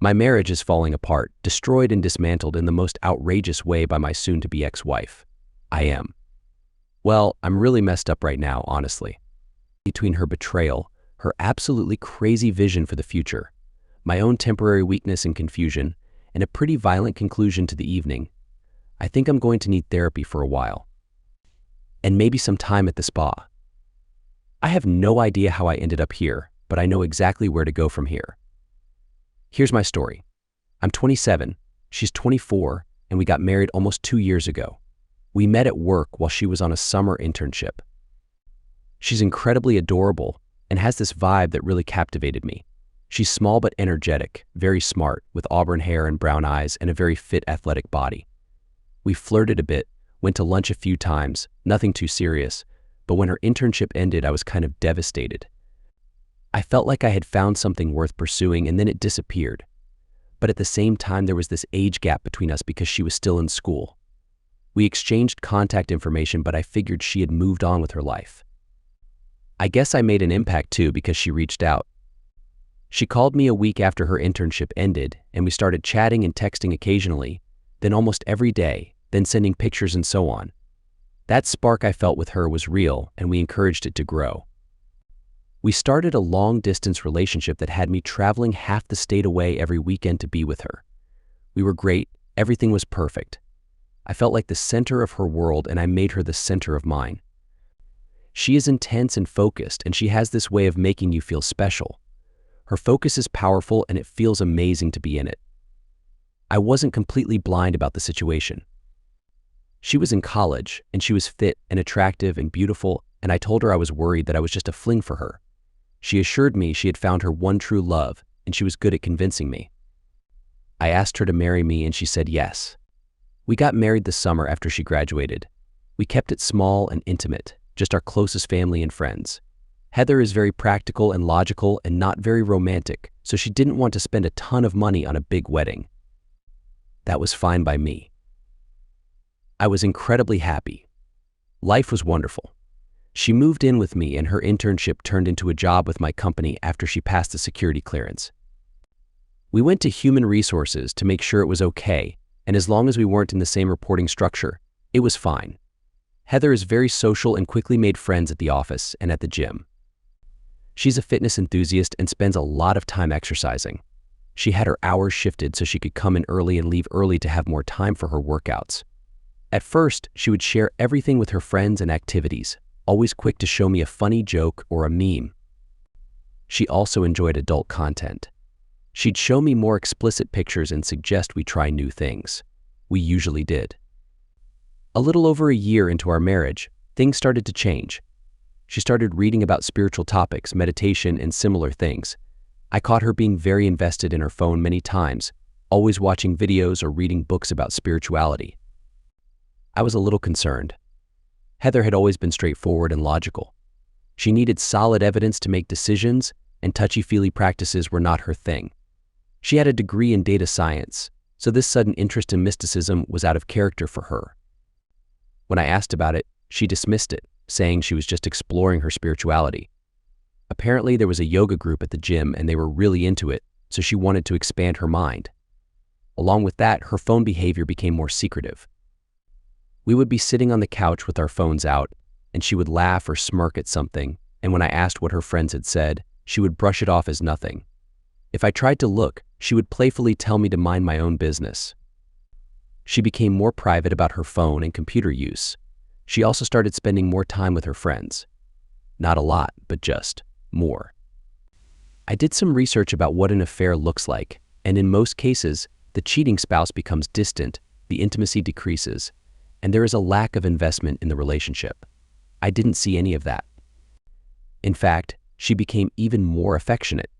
My marriage is falling apart, destroyed and dismantled in the most outrageous way by my soon-to-be ex-wife. I am. Well, I'm really messed up right now, honestly. Between her betrayal, her absolutely crazy vision for the future, my own temporary weakness and confusion, and a pretty violent conclusion to the evening, I think I'm going to need therapy for a while. And maybe some time at the spa. I have no idea how I ended up here, but I know exactly where to go from here. Here's my story. I'm 27, she's 24, and we got married almost 2 years ago. We met at work while she was on a summer internship. She's incredibly adorable and has this vibe that really captivated me. She's small but energetic, very smart, with auburn hair and brown eyes and a very fit, athletic body. We flirted a bit, went to lunch a few times, nothing too serious, but when her internship ended, I was kind of devastated. I felt like I had found something worth pursuing and then it disappeared. But at the same time, there was this age gap between us because she was still in school. We exchanged contact information, but I figured she had moved on with her life. I guess I made an impact too because she reached out. She called me a week after her internship ended, and we started chatting and texting occasionally, then almost every day, then sending pictures and so on. That spark I felt with her was real, and we encouraged it to grow. We started a long-distance relationship that had me traveling half the state away every weekend to be with her. We were great, everything was perfect. I felt like the center of her world, and I made her the center of mine. She is intense and focused, and she has this way of making you feel special. Her focus is powerful, and it feels amazing to be in it. I wasn't completely blind about the situation. She was in college, and she was fit and attractive and beautiful, and I told her I was worried that I was just a fling for her. She assured me she had found her one true love, and she was good at convincing me. I asked her to marry me, and she said yes. We got married this summer after she graduated. We kept it small and intimate, just our closest family and friends. Heather is very practical and logical and not very romantic, so she didn't want to spend a ton of money on a big wedding. That was fine by me. I was incredibly happy. Life was wonderful. She moved in with me, and her internship turned into a job with my company after she passed the security clearance. We went to human resources to make sure it was okay, and as long as we weren't in the same reporting structure, it was fine. Heather is very social and quickly made friends at the office and at the gym. She's a fitness enthusiast and spends a lot of time exercising. She had her hours shifted so she could come in early and leave early to have more time for her workouts. At first, she would share everything with her friends and activities, always quick to show me a funny joke or a meme. She also enjoyed adult content. She'd show me more explicit pictures and suggest we try new things. We usually did. A little over a year into our marriage, things started to change. She started reading about spiritual topics, meditation, and similar things. I caught her being very invested in her phone many times, always watching videos or reading books about spirituality. I was a little concerned. Heather had always been straightforward and logical. She needed solid evidence to make decisions, and touchy-feely practices were not her thing. She had a degree in data science, so this sudden interest in mysticism was out of character for her. When I asked about it, she dismissed it, saying she was just exploring her spirituality. Apparently, there was a yoga group at the gym and they were really into it, so she wanted to expand her mind. Along with that, her phone behavior became more secretive. We would be sitting on the couch with our phones out, and she would laugh or smirk at something, and when I asked what her friends had said, she would brush it off as nothing. If I tried to look, she would playfully tell me to mind my own business. She became more private about her phone and computer use. She also started spending more time with her friends. Not a lot, but just more. I did some research about what an affair looks like, and in most cases, the cheating spouse becomes distant, the intimacy decreases, and there is a lack of investment in the relationship. I didn't see any of that. In fact, she became even more affectionate.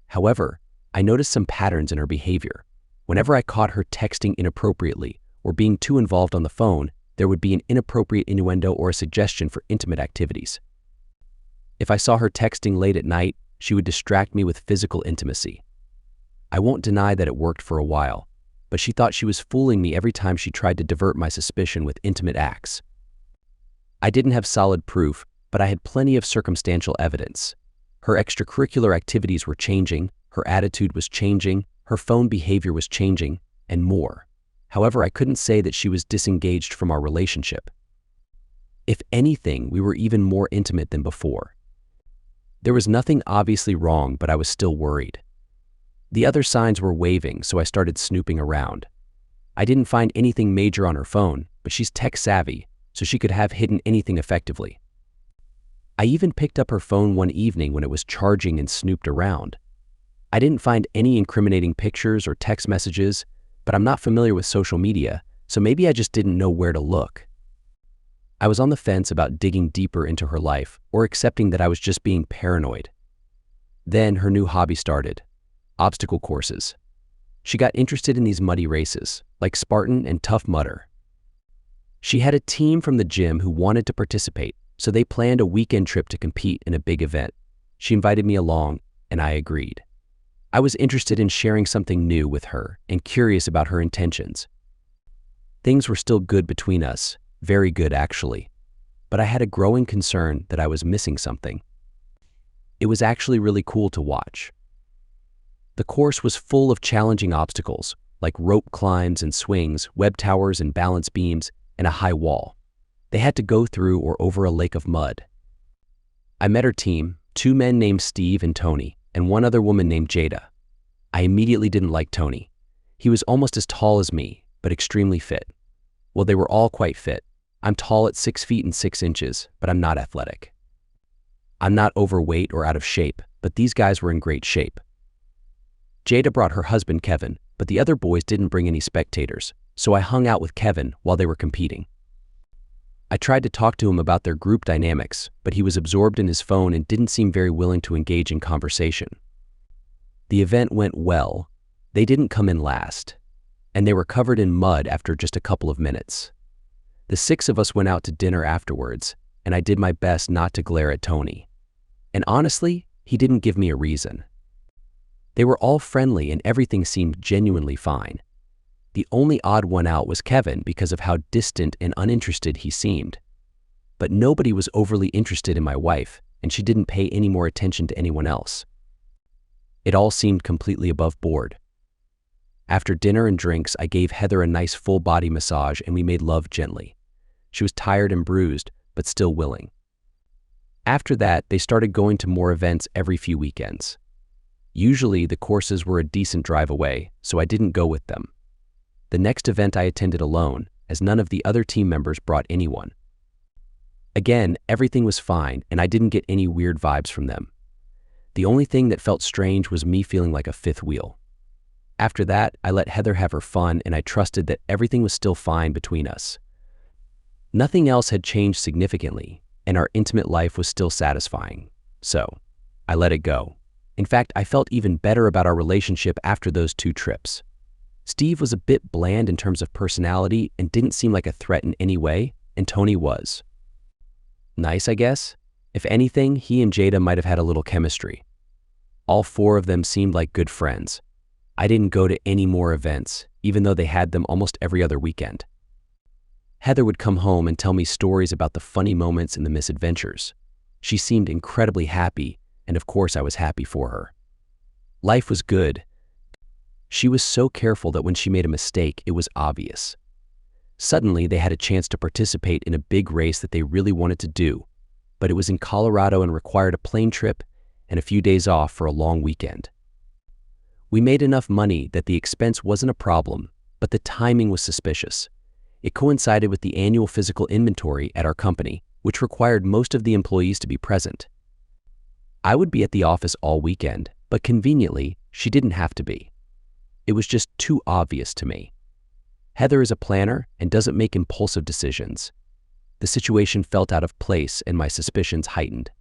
However, I noticed some patterns in her behavior. Whenever I caught her texting inappropriately or being too involved on the phone, there would be an inappropriate innuendo or a suggestion for intimate activities. If I saw her texting late at night, she would distract me with physical intimacy. I won't deny that it worked for a while, but she thought she was fooling me every time she tried to divert my suspicion with intimate acts. I didn't have solid proof, but I had plenty of circumstantial evidence. Her extracurricular activities were changing, her attitude was changing, her phone behavior was changing, and more. However, I couldn't say that she was disengaged from our relationship. If anything, we were even more intimate than before. There was nothing obviously wrong, but I was still worried. The other signs were waving, so I started snooping around. I didn't find anything major on her phone, but she's tech-savvy, so she could have hidden anything effectively. I even picked up her phone one evening when it was charging and snooped around. I didn't find any incriminating pictures or text messages, but I'm not familiar with social media, so maybe I just didn't know where to look. I was on the fence about digging deeper into her life or accepting that I was just being paranoid. Then her new hobby started: obstacle courses. She got interested in these muddy races, like Spartan and Tough Mudder. She had a team from the gym who wanted to participate, so they planned a weekend trip to compete in a big event. She invited me along, and I agreed. I was interested in sharing something new with her and curious about her intentions. Things were still good between us, very good actually, but I had a growing concern that I was missing something. It was actually really cool to watch. The course was full of challenging obstacles, like rope climbs and swings, web towers and balance beams, and a high wall. They had to go through or over a lake of mud. I met her team, 2 men named Steve and Tony, and 1 other woman named Jada. I immediately didn't like Tony. He was almost as tall as me, but extremely fit. Well, they were all quite fit. I'm tall at 6 feet and 6 inches, but I'm not athletic. I'm not overweight or out of shape, but these guys were in great shape. Jada brought her husband Kevin, but the other boys didn't bring any spectators, so I hung out with Kevin while they were competing. I tried to talk to him about their group dynamics, but he was absorbed in his phone and didn't seem very willing to engage in conversation. The event went well. They didn't come in last, and they were covered in mud after just a couple of minutes. The 6 of us went out to dinner afterwards, and I did my best not to glare at Tony. And honestly, he didn't give me a reason. They were all friendly and everything seemed genuinely fine. The only odd one out was Kevin because of how distant and uninterested he seemed. But nobody was overly interested in my wife, and she didn't pay any more attention to anyone else. It all seemed completely above board. After dinner and drinks, I gave Heather a nice full-body massage and we made love gently. She was tired and bruised, but still willing. After that, they started going to more events every few weekends. Usually, the courses were a decent drive away, so I didn't go with them. The next event I attended alone, as none of the other team members brought anyone. Again, everything was fine, and I didn't get any weird vibes from them. The only thing that felt strange was me feeling like a 5th wheel. After that, I let Heather have her fun, and I trusted that everything was still fine between us. Nothing else had changed significantly, and our intimate life was still satisfying. So, I let it go. In fact, I felt even better about our relationship after those 2 trips. Steve was a bit bland in terms of personality and didn't seem like a threat in any way, and Tony was. Nice, I guess. If anything, he and Jada might have had a little chemistry. All 4 of them seemed like good friends. I didn't go to any more events, even though they had them almost every other weekend. Heather would come home and tell me stories about the funny moments and the misadventures. She seemed incredibly happy, and of course I was happy for her. Life was good. She was so careful that when she made a mistake, it was obvious. Suddenly, they had a chance to participate in a big race that they really wanted to do, but it was in Colorado and required a plane trip and a few days off for a long weekend. We made enough money that the expense wasn't a problem, but the timing was suspicious. It coincided with the annual physical inventory at our company, which required most of the employees to be present. I would be at the office all weekend, but conveniently, she didn't have to be. It was just too obvious to me. Heather is a planner and doesn't make impulsive decisions. The situation felt out of place and my suspicions heightened.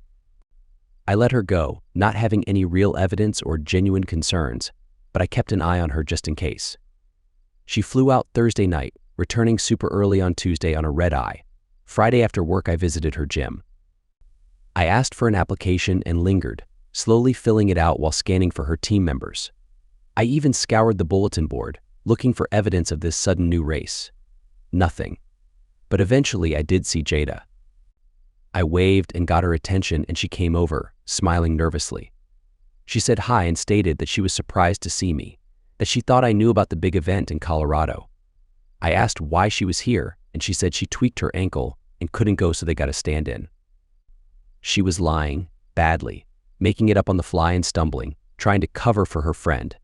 I let her go, not having any real evidence or genuine concerns, but I kept an eye on her just in case. She flew out Thursday night, returning super early on Tuesday on a red-eye. Friday after work, I visited her gym. I asked for an application and lingered, slowly filling it out while scanning for her team members. I even scoured the bulletin board, looking for evidence of this sudden new race. Nothing. But eventually I did see Jada. I waved and got her attention and she came over, smiling nervously. She said hi and stated that she was surprised to see me, that she thought I knew about the big event in Colorado. I asked why she was here, and she said she tweaked her ankle and couldn't go, so they got a stand-in. She was lying, badly, making it up on the fly and stumbling, trying to cover for her friend.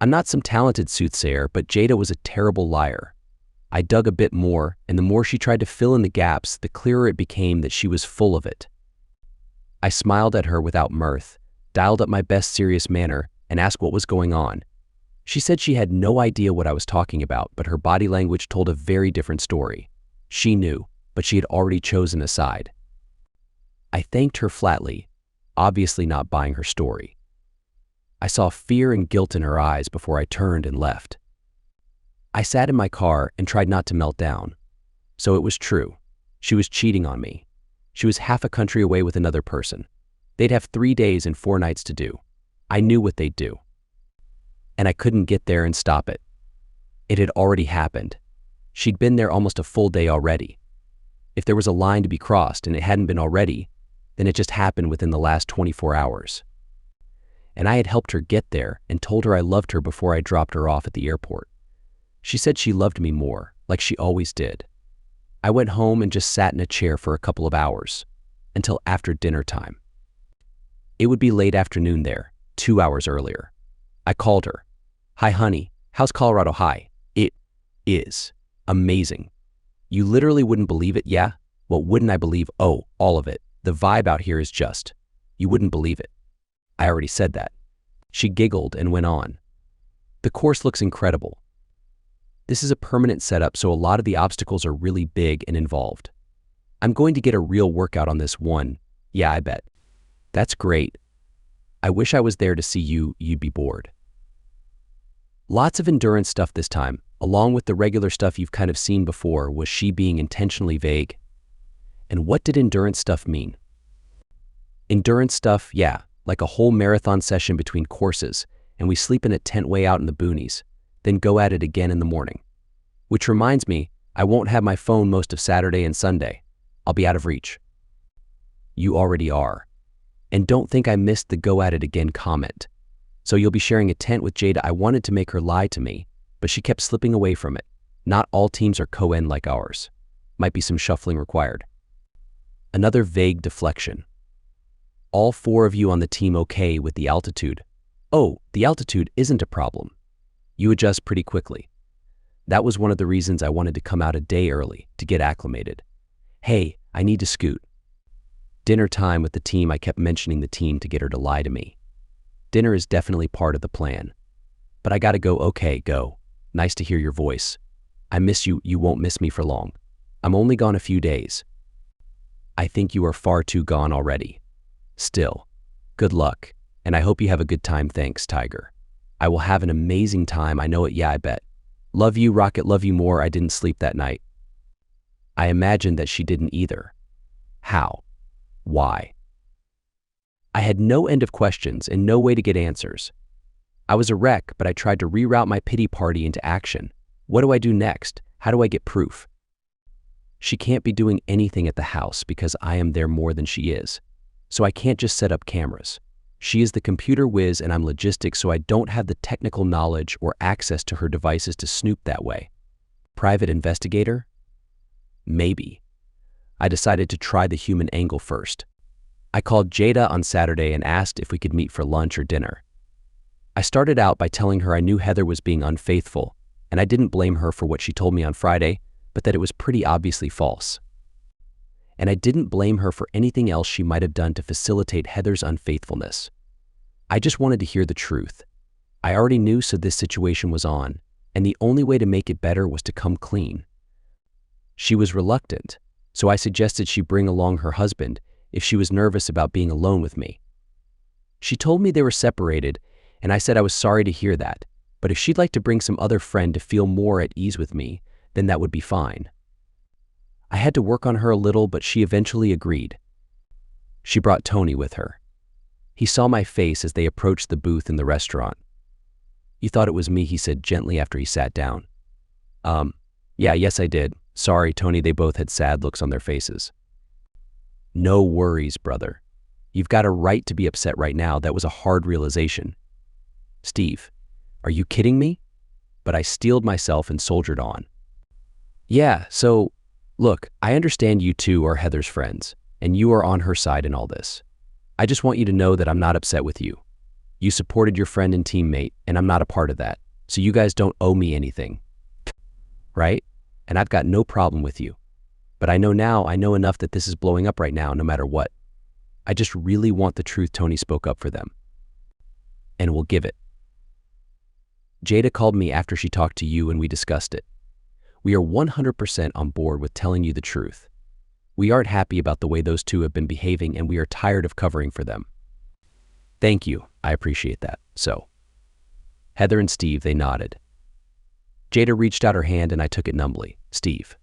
I'm not some talented soothsayer, but Jada was a terrible liar. I dug a bit more, and the more she tried to fill in the gaps, the clearer it became that she was full of it. I smiled at her without mirth, dialed up my best serious manner, and asked what was going on. She said she had no idea what I was talking about, but her body language told a very different story. She knew, but she had already chosen a side. I thanked her flatly, obviously not buying her story. I saw fear and guilt in her eyes before I turned and left. I sat in my car and tried not to melt down. So it was true. She was cheating on me. She was half a country away with another person. They'd have 3 days and 4 nights to do. I knew what they'd do. And I couldn't get there and stop it. It had already happened. She'd been there almost a full day already. If there was a line to be crossed and it hadn't been already, then it just happened within the last 24 hours. And I had helped her get there and told her I loved her before I dropped her off at the airport. She said she loved me more, like she always did. I went home and just sat in a chair for a couple of hours, until after dinner time. It would be late afternoon there, 2 hours earlier. I called her. "Hi, honey, how's Colorado high?" "It is amazing." "You literally wouldn't believe it, yeah?" "What wouldn't I believe?" "Oh, all of it. The vibe out here is just, you wouldn't believe it." I already said that. She giggled and went on. "The course looks incredible. This is a permanent setup, so a lot of the obstacles are really big and involved. I'm going to get a real workout on this one." "Yeah, I bet." "That's great. I wish I was there to see you, you'd be bored." Lots of endurance stuff this time, along with the regular stuff you've kind of seen before. Was she being intentionally vague? And what did endurance stuff mean? Endurance stuff, yeah, like a whole marathon session between courses, and we sleep in a tent way out in the boonies, then go at it again in the morning. Which reminds me, I won't have my phone most of Saturday and Sunday. I'll be out of reach. You already are. And don't think I missed the go at it again comment. So you'll be sharing a tent with Jada. I wanted to make her lie to me, but she kept slipping away from it. Not all teams are co-ed like ours. Might be some shuffling required. Another vague deflection. All 4 of you on the team okay with the altitude? Oh, the altitude isn't a problem. You adjust pretty quickly. That was one of the reasons I wanted to come out a day early, to get acclimated. Hey, I need to scoot. Dinner time with the team. I kept mentioning the team to get her to lie to me. Dinner is definitely part of the plan. But I gotta go. Okay, go. Nice to hear your voice. I miss you. You won't miss me for long. I'm only gone a few days. I think you are far too gone already. Still, good luck, and I hope you have a good time. Thanks, Tiger. I will have an amazing time. I know it. Yeah, I bet. Love you, Rocket. Love you more. I didn't sleep that night. I imagined that she didn't either. How? Why? I had no end of questions and no way to get answers. I was a wreck, but I tried to reroute my pity party into action. What do I do next? How do I get proof? She can't be doing anything at the house because I am there more than she is. So I can't just set up cameras. She is the computer whiz and I'm logistics, so I don't have the technical knowledge or access to her devices to snoop that way. Private investigator? Maybe. I decided to try the human angle first. I called Jada on Saturday and asked if we could meet for lunch or dinner. I started out by telling her I knew Heather was being unfaithful, and I didn't blame her for what she told me on Friday, but that it was pretty obviously false. And I didn't blame her for anything else she might have done to facilitate Heather's unfaithfulness. I just wanted to hear the truth. I already knew, so this situation was on, and the only way to make it better was to come clean. She was reluctant, so I suggested she bring along her husband if she was nervous about being alone with me. She told me they were separated, and I said I was sorry to hear that, but if she'd like to bring some other friend to feel more at ease with me, then that would be fine. I had to work on her a little, but she eventually agreed. She brought Tony with her. He saw my face as they approached the booth in the restaurant. "You thought it was me," he said gently after he sat down. Yeah, yes I did. Sorry, Tony." They both had sad looks on their faces. "No worries, brother. You've got a right to be upset right now. That was a hard realization." "Steve, Are you kidding me? But I steeled myself and soldiered on. Yeah, so, look, I understand you two are Heather's friends, and you are on her side in all this. I just want you to know that I'm not upset with you. You supported your friend and teammate, and I'm not a part of that, so you guys don't owe me anything. Right? And I've got no problem with you. But I know enough that this is blowing up right now, no matter what. I just really want the truth. Tony spoke up for them. And we'll give it. Jada called me after she talked to you and we discussed it. We are 100% on board with telling you the truth. We aren't happy about the way those two have been behaving and we are tired of covering for them. Thank you. I appreciate that. So, Heather and Steve, they nodded. Jada reached out her hand and I took it numbly. Steve.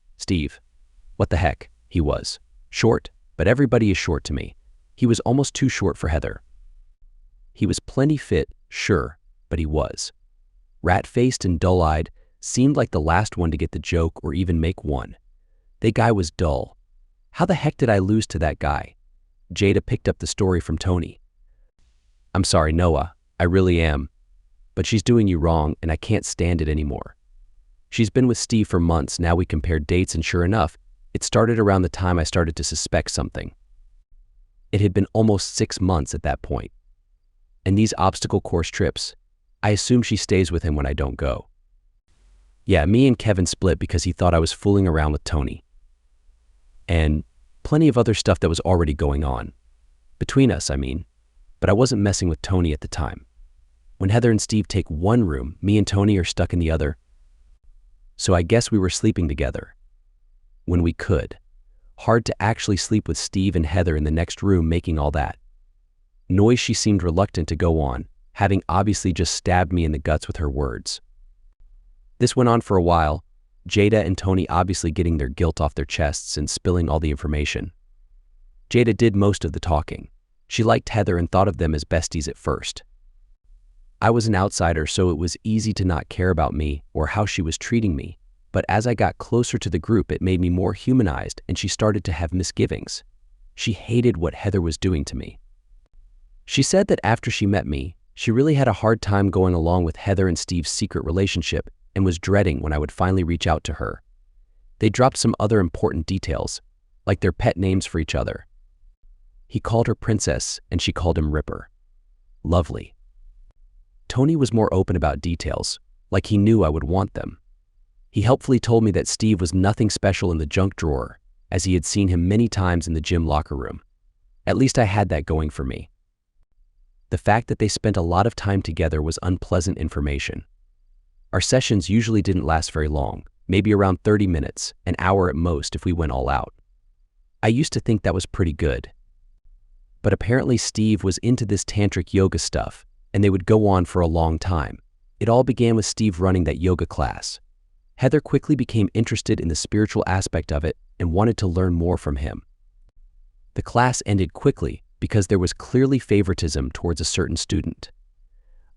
What the heck? He was short, but everybody is short to me. He was almost too short for Heather. He was plenty fit, sure, but he was rat-faced and dull-eyed, seemed like the last one to get the joke or even make one. That guy was dull. How the heck did I lose to that guy? Jada picked up the story from Tony. I'm sorry, Noah, I really am. But she's doing you wrong and I can't stand it anymore. She's been with Steve for months, now we compared dates and sure enough, it started around the time I started to suspect something. It had been almost 6 months at that point. And these obstacle course trips, I assume she stays with him when I don't go. Yeah, me and Kevin split because he thought I was fooling around with Tony. And plenty of other stuff that was already going on. Between us, I mean. But I wasn't messing with Tony at the time. When Heather and Steve take one room, me and Tony are stuck in the other. So I guess we were sleeping together. When we could. Hard to actually sleep with Steve and Heather in the next room making all that noise. She seemed reluctant to go on, having obviously just stabbed me in the guts with her words. This went on for a while, Jada and Tony obviously getting their guilt off their chests and spilling all the information. Jada did most of the talking. She liked Heather and thought of them as besties at first. I was an outsider, so it was easy to not care about me or how she was treating me, but as I got closer to the group it made me more humanized and she started to have misgivings. She hated what Heather was doing to me. She said that after she met me, she really had a hard time going along with Heather and Steve's secret relationship and was dreading when I would finally reach out to her. They dropped some other important details, like their pet names for each other. He called her Princess and she called him Ripper. Lovely. Tony was more open about details, like he knew I would want them. He helpfully told me that Steve was nothing special in the junk drawer, as he had seen him many times in the gym locker room. At least I had that going for me. The fact that they spent a lot of time together was unpleasant information. Our sessions usually didn't last very long, maybe around 30 minutes, an hour at most if we went all out. I used to think that was pretty good. But apparently Steve was into this tantric yoga stuff, and they would go on for a long time. It all began with Steve running that yoga class. Heather quickly became interested in the spiritual aspect of it and wanted to learn more from him. The class ended quickly because there was clearly favoritism towards a certain student.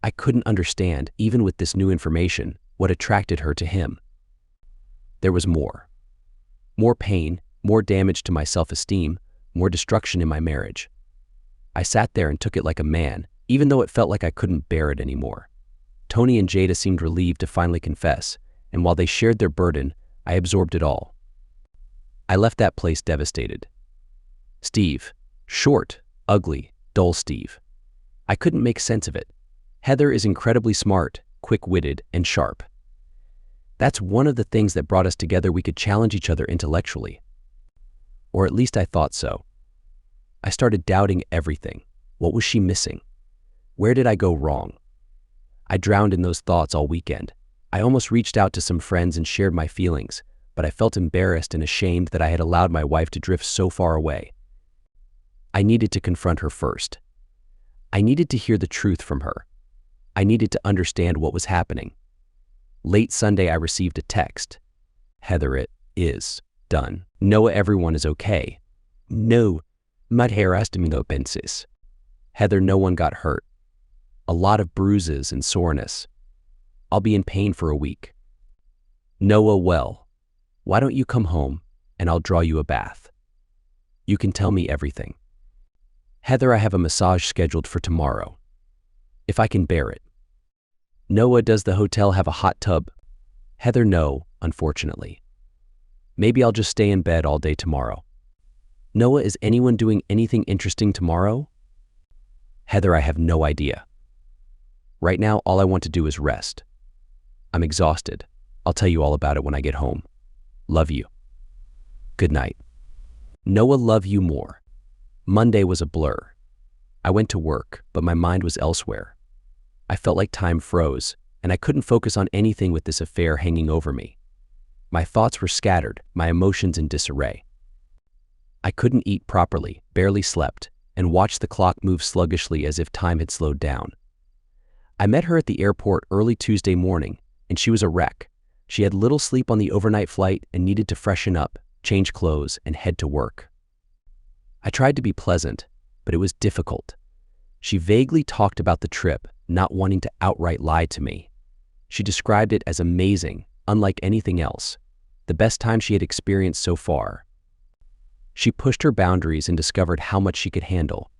I couldn't understand, even with this new information, what attracted her to him. There was more. More pain, more damage to my self-esteem, more destruction in my marriage. I sat there and took it like a man, even though it felt like I couldn't bear it anymore. Tony and Jada seemed relieved to finally confess, and while they shared their burden, I absorbed it all. I left that place devastated. Steve. Short, ugly, dull Steve. I couldn't make sense of it. Heather is incredibly smart, quick-witted, and sharp. That's one of the things that brought us together. We could challenge each other intellectually. Or at least I thought so. I started doubting everything. What was she missing? Where did I go wrong? I drowned in those thoughts all weekend. I almost reached out to some friends and shared my feelings, but I felt embarrassed and ashamed that I had allowed my wife to drift so far away. I needed to confront her first. I needed to hear the truth from her. I needed to understand what was happening. Late Sunday, I received a text. Heather, it is done. Noah, everyone is okay. No, Bensis. Heather, no one got hurt. A lot of bruises and soreness. I'll be in pain for a week. Noah, well, why don't you come home and I'll draw you a bath. You can tell me everything. Heather, I have a massage scheduled for tomorrow. If I can bear it. Noah, does the hotel have a hot tub? Heather, no, unfortunately. Maybe I'll just stay in bed all day tomorrow. Noah, is anyone doing anything interesting tomorrow? Heather, I have no idea. Right now, all I want to do is rest. I'm exhausted. I'll tell you all about it when I get home. Love you. Good night. Noah, love you more. Monday was a blur. I went to work, but my mind was elsewhere. I felt like time froze, and I couldn't focus on anything with this affair hanging over me. My thoughts were scattered, my emotions in disarray. I couldn't eat properly, barely slept, and watched the clock move sluggishly as if time had slowed down. I met her at the airport early Tuesday morning, and she was a wreck. She had little sleep on the overnight flight and needed to freshen up, change clothes, and head to work. I tried to be pleasant, but it was difficult. She vaguely talked about the trip, not wanting to outright lie to me. She described it as amazing, unlike anything else, the best time she had experienced so far. She pushed her boundaries and discovered how much she could handle.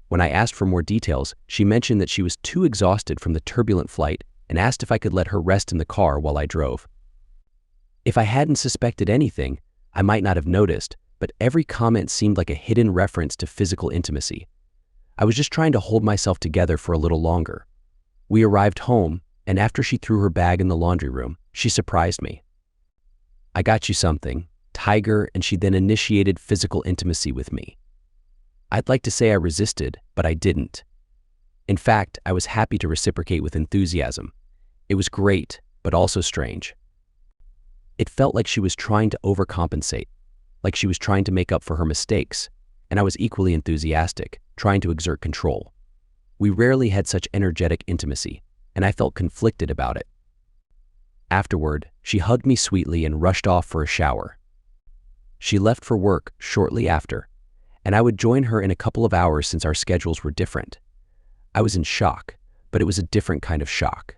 When I asked for more details, she mentioned that she was too exhausted from the turbulent flight and asked if I could let her rest in the car while I drove. If I hadn't suspected anything, I might not have noticed, but every comment seemed like a hidden reference to physical intimacy. I was just trying to hold myself together for a little longer. We arrived home, and after she threw her bag in the laundry room, she surprised me. I got you something, Tiger, and she then initiated physical intimacy with me. I'd like to say I resisted, but I didn't. In fact, I was happy to reciprocate with enthusiasm. It was great, but also strange. It felt like she was trying to overcompensate, like she was trying to make up for her mistakes, and I was equally enthusiastic, trying to exert control. We rarely had such energetic intimacy, and I felt conflicted about it. Afterward, she hugged me sweetly and rushed off for a shower. She left for work shortly after, and I would join her in a couple of hours since our schedules were different. I was in shock, but it was a different kind of shock.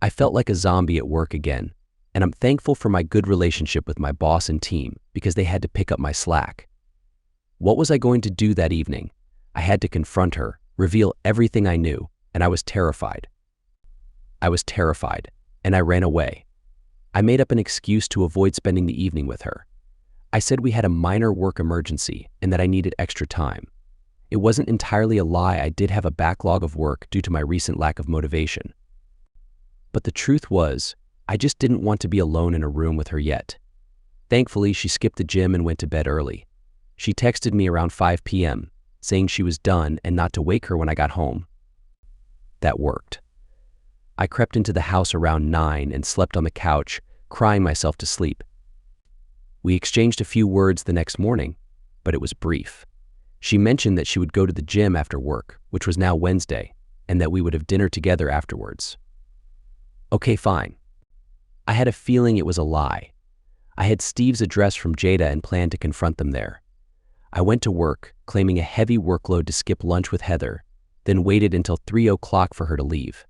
I felt like a zombie at work again, and I'm thankful for my good relationship with my boss and team because they had to pick up my slack. What was I going to do that evening? I had to confront her, reveal everything I knew, and I was terrified. And I ran away. I made up an excuse to avoid spending the evening with her. I said we had a minor work emergency and that I needed extra time. It wasn't entirely a lie. I did have a backlog of work due to my recent lack of motivation. But the truth was, I just didn't want to be alone in a room with her yet. Thankfully, she skipped the gym and went to bed early. She texted me around 5 p.m., saying she was done and not to wake her when I got home. That worked. I crept into the house around 9 and slept on the couch, crying myself to sleep. We exchanged a few words the next morning, but it was brief. She mentioned that she would go to the gym after work, which was now Wednesday, and that we would have dinner together afterwards. Okay, fine. I had a feeling it was a lie. I had Steve's address from Jada and planned to confront them there. I went to work, claiming a heavy workload to skip lunch with Heather, then waited until 3 o'clock for her to leave.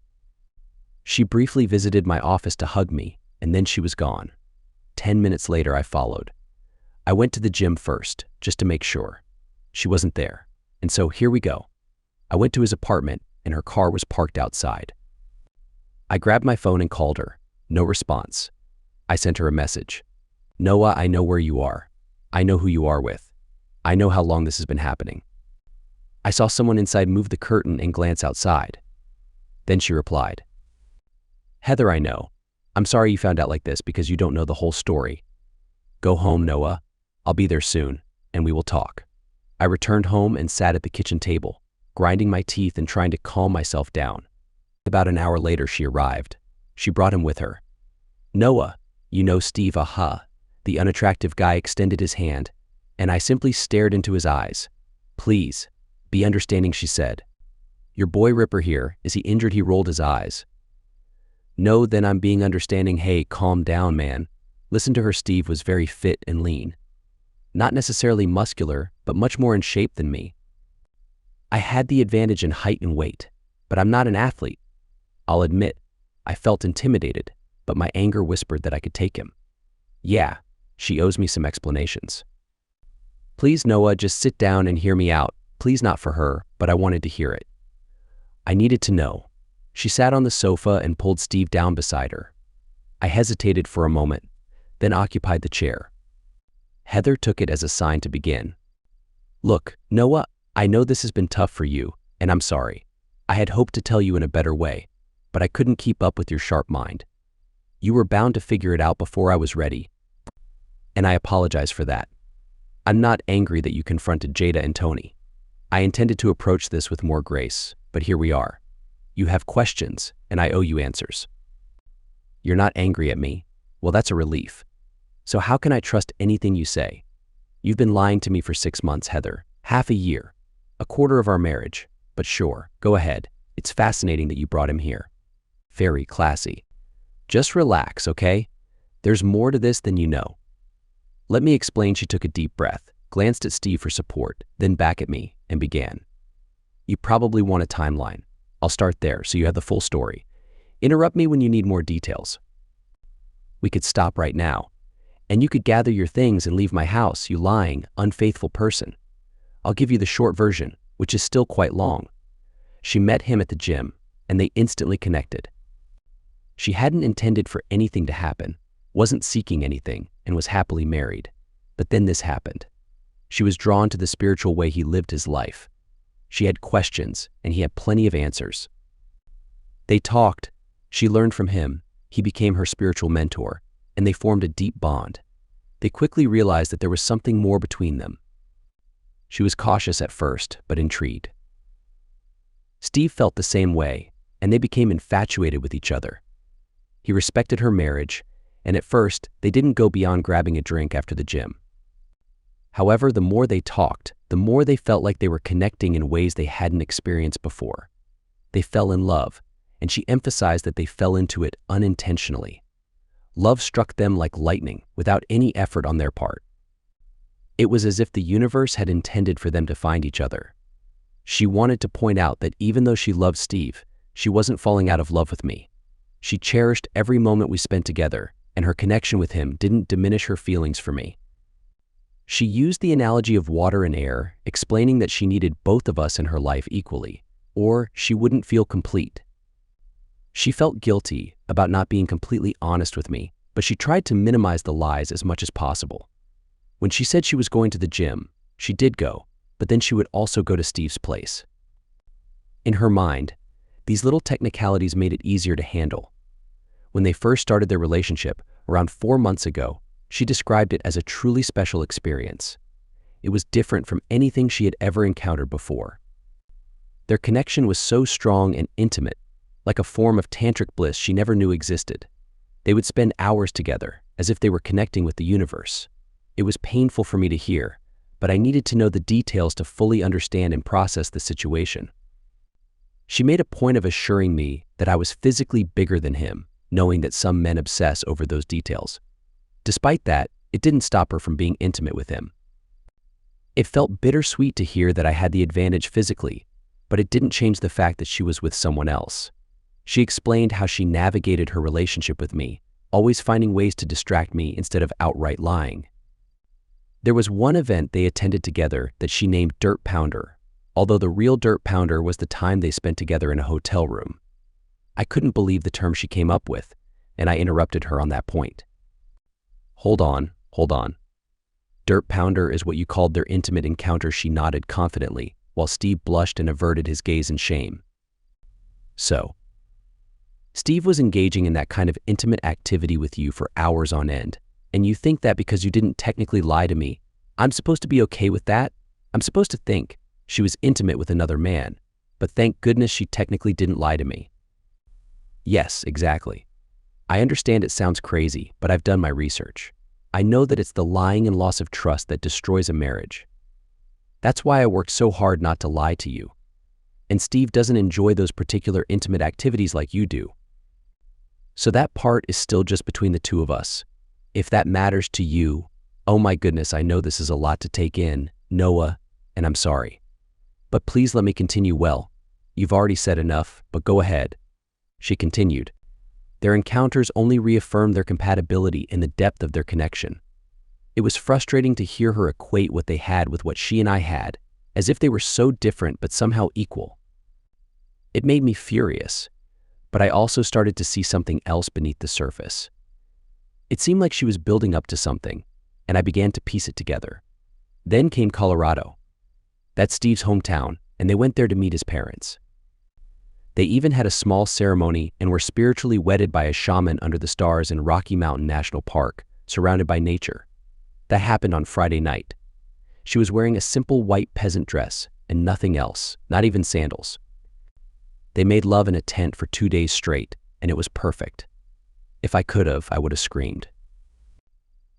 She briefly visited my office to hug me, and then she was gone. 10 minutes later, I followed. I went to the gym first, just to make sure. She wasn't there, and so here we go. I went to his apartment, and her car was parked outside. I grabbed my phone and called her. No response. I sent her a message. Noah, I know where you are. I know who you are with. I know how long this has been happening. I saw someone inside move the curtain and glance outside. Then she replied, Heather, I know. I'm sorry you found out like this because you don't know the whole story. Go home, Noah. I'll be there soon, and we will talk. I returned home and sat at the kitchen table, grinding my teeth and trying to calm myself down. About an hour later, she arrived. She brought him with her. Noah, you know Steve, aha. The unattractive guy extended his hand, and I simply stared into his eyes. Please, be understanding, she said. Your boy Ripper here, is he injured? He rolled his eyes. No, then I'm being understanding. Hey, calm down, man. Listen to her. Steve was very fit and lean. Not necessarily muscular, but much more in shape than me. I had the advantage in height and weight, but I'm not an athlete. I'll admit, I felt intimidated, but my anger whispered that I could take him. Yeah, she owes me some explanations. Please, Noah, just sit down and hear me out. Please, not for her, but I wanted to hear it. I needed to know. She sat on the sofa and pulled Steve down beside her. I hesitated for a moment, then occupied the chair. Heather took it as a sign to begin. Look, Noah, I know this has been tough for you, and I'm sorry. I had hoped to tell you in a better way, but I couldn't keep up with your sharp mind. You were bound to figure it out before I was ready, and I apologize for that. I'm not angry that you confronted Jada and Tony. I intended to approach this with more grace, but here we are. You have questions, and I owe you answers. You're not angry at me? Well, that's a relief. So how can I trust anything you say? You've been lying to me for 6 months, Heather. Half a year. A quarter of our marriage. But sure, go ahead. It's fascinating that you brought him here. Very classy. Just relax, okay? There's more to this than you know. Let me explain. She took a deep breath, glanced at Steve for support, then back at me, and began. You probably want a timeline. I'll start there so you have the full story. Interrupt me when you need more details. We could stop right now, and you could gather your things and leave my house, you lying, unfaithful person. I'll give you the short version, which is still quite long. She met him at the gym, and they instantly connected. She hadn't intended for anything to happen, wasn't seeking anything, and was happily married. But then this happened. She was drawn to the spiritual way he lived his life. She had questions, and he had plenty of answers. They talked. She learned from him. He became her spiritual mentor, and they formed a deep bond. They quickly realized that there was something more between them. She was cautious at first, but intrigued. Steve felt the same way, and they became infatuated with each other. He respected her marriage, and at first, they didn't go beyond grabbing a drink after the gym. However, the more they talked, the more they felt like they were connecting in ways they hadn't experienced before. They fell in love, and she emphasized that they fell into it unintentionally. Love struck them like lightning, without any effort on their part. It was as if the universe had intended for them to find each other. She wanted to point out that even though she loved Steve, she wasn't falling out of love with me. She cherished every moment we spent together, and her connection with him didn't diminish her feelings for me. She used the analogy of water and air, explaining that she needed both of us in her life equally, or she wouldn't feel complete. She felt guilty about not being completely honest with me, but she tried to minimize the lies as much as possible. When she said she was going to the gym, she did go, but then she would also go to Steve's place. In her mind, these little technicalities made it easier to handle. When they first started their relationship, around 4 months ago, she described it as a truly special experience. It was different from anything she had ever encountered before. Their connection was so strong and intimate, like a form of tantric bliss she never knew existed. They would spend hours together, as if they were connecting with the universe. It was painful for me to hear, but I needed to know the details to fully understand and process the situation. She made a point of assuring me that I was physically bigger than him, knowing that some men obsess over those details. Despite that, it didn't stop her from being intimate with him. It felt bittersweet to hear that I had the advantage physically, but it didn't change the fact that she was with someone else. She explained how she navigated her relationship with me, always finding ways to distract me instead of outright lying. There was one event they attended together that she named Dirt Pounder, although the real Dirt Pounder was the time they spent together in a hotel room. I couldn't believe the term she came up with, and I interrupted her on that point. Hold on. Dirt Pounder is what you called their intimate encounter, she nodded confidently, while Steve blushed and averted his gaze in shame. So, Steve was engaging in that kind of intimate activity with you for hours on end, and you think that because you didn't technically lie to me, I'm supposed to be okay with that? I'm supposed to think she was intimate with another man, but thank goodness she technically didn't lie to me. Yes, exactly. I understand it sounds crazy, but I've done my research. I know that it's the lying and loss of trust that destroys a marriage. That's why I worked so hard not to lie to you. And Steve doesn't enjoy those particular intimate activities like you do. So that part is still just between the two of us. If that matters to you, oh my goodness, I know this is a lot to take in, Noah, and I'm sorry. But please let me continue. Well, you've already said enough, but go ahead. She continued. Their encounters only reaffirmed their compatibility and the depth of their connection. It was frustrating to hear her equate what they had with what she and I had, as if they were so different but somehow equal. It made me furious, But I also started to see something else beneath the surface. It seemed like she was building up to something, and I began to piece it together. Then came Colorado. That's Steve's hometown, and they went there to meet his parents. They even had a small ceremony and were spiritually wedded by a shaman under the stars in Rocky Mountain National Park, surrounded by nature. That happened on Friday night. She was wearing a simple white peasant dress and nothing else, not even sandals. They made love in a tent for 2 days straight, and it was perfect. If I could have, I would have screamed.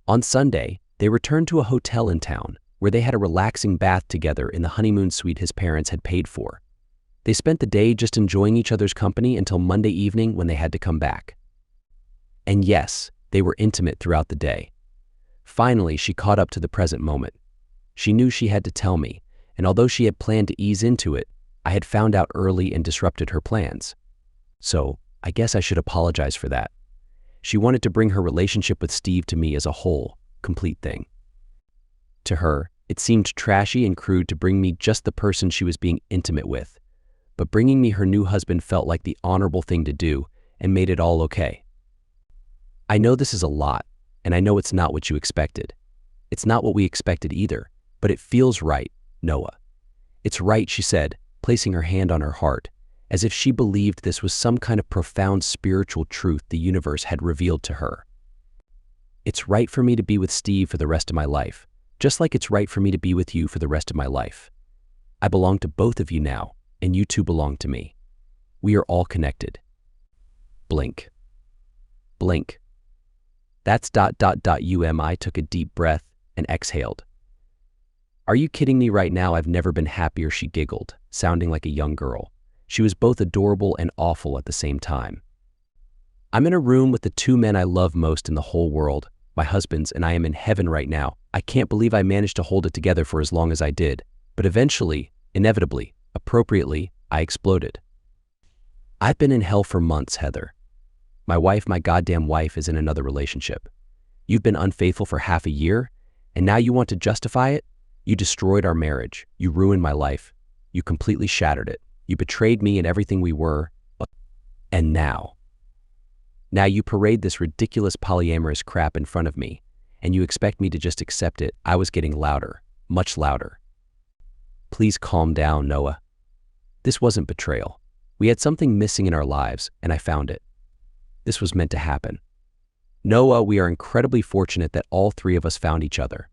On Sunday, they returned to a hotel in town where they had a relaxing bath together in the honeymoon suite his parents had paid for. They spent the day just enjoying each other's company until Monday evening when they had to come back. And yes, they were intimate throughout the day. Finally, she caught up to the present moment. She knew she had to tell me, and although she had planned to ease into it, I had found out early and disrupted her plans. So, I guess I should apologize for that. She wanted to bring her relationship with Steve to me as a whole, complete thing. To her, it seemed trashy and crude to bring me just the person she was being intimate with, but bringing me her new husband felt like the honorable thing to do and made it all okay. I know this is a lot, and I know it's not what you expected. It's not what we expected either, but it feels right, Noah. It's right, she said, placing her hand on her heart, as if she believed this was some kind of profound spiritual truth the universe had revealed to her. It's right for me to be with Steve for the rest of my life, just like it's right for me to be with you for the rest of my life. I belong to both of you now, and you two belong to me. We are all connected. Blink. Blink. That's ... I took a deep breath and exhaled. Are you kidding me right now? I've never been happier, she giggled, sounding like a young girl. She was both adorable and awful at the same time. I'm in a room with the two men I love most in the whole world, my husbands, and I am in heaven right now. I can't believe I managed to hold it together for as long as I did. But eventually, inevitably, appropriately, I exploded. I've been in hell for months, Heather. My wife, my goddamn wife, is in another relationship. You've been unfaithful for half a year, and now you want to justify it? You destroyed our marriage. You ruined my life. You completely shattered it. You betrayed me and everything we were. And now you parade this ridiculous polyamorous crap in front of me, and you expect me to just accept it. I was getting louder, much louder. Please calm down, Noah. This wasn't betrayal. We had something missing in our lives, and I found it. This was meant to happen. Noah, we are incredibly fortunate that all three of us found each other.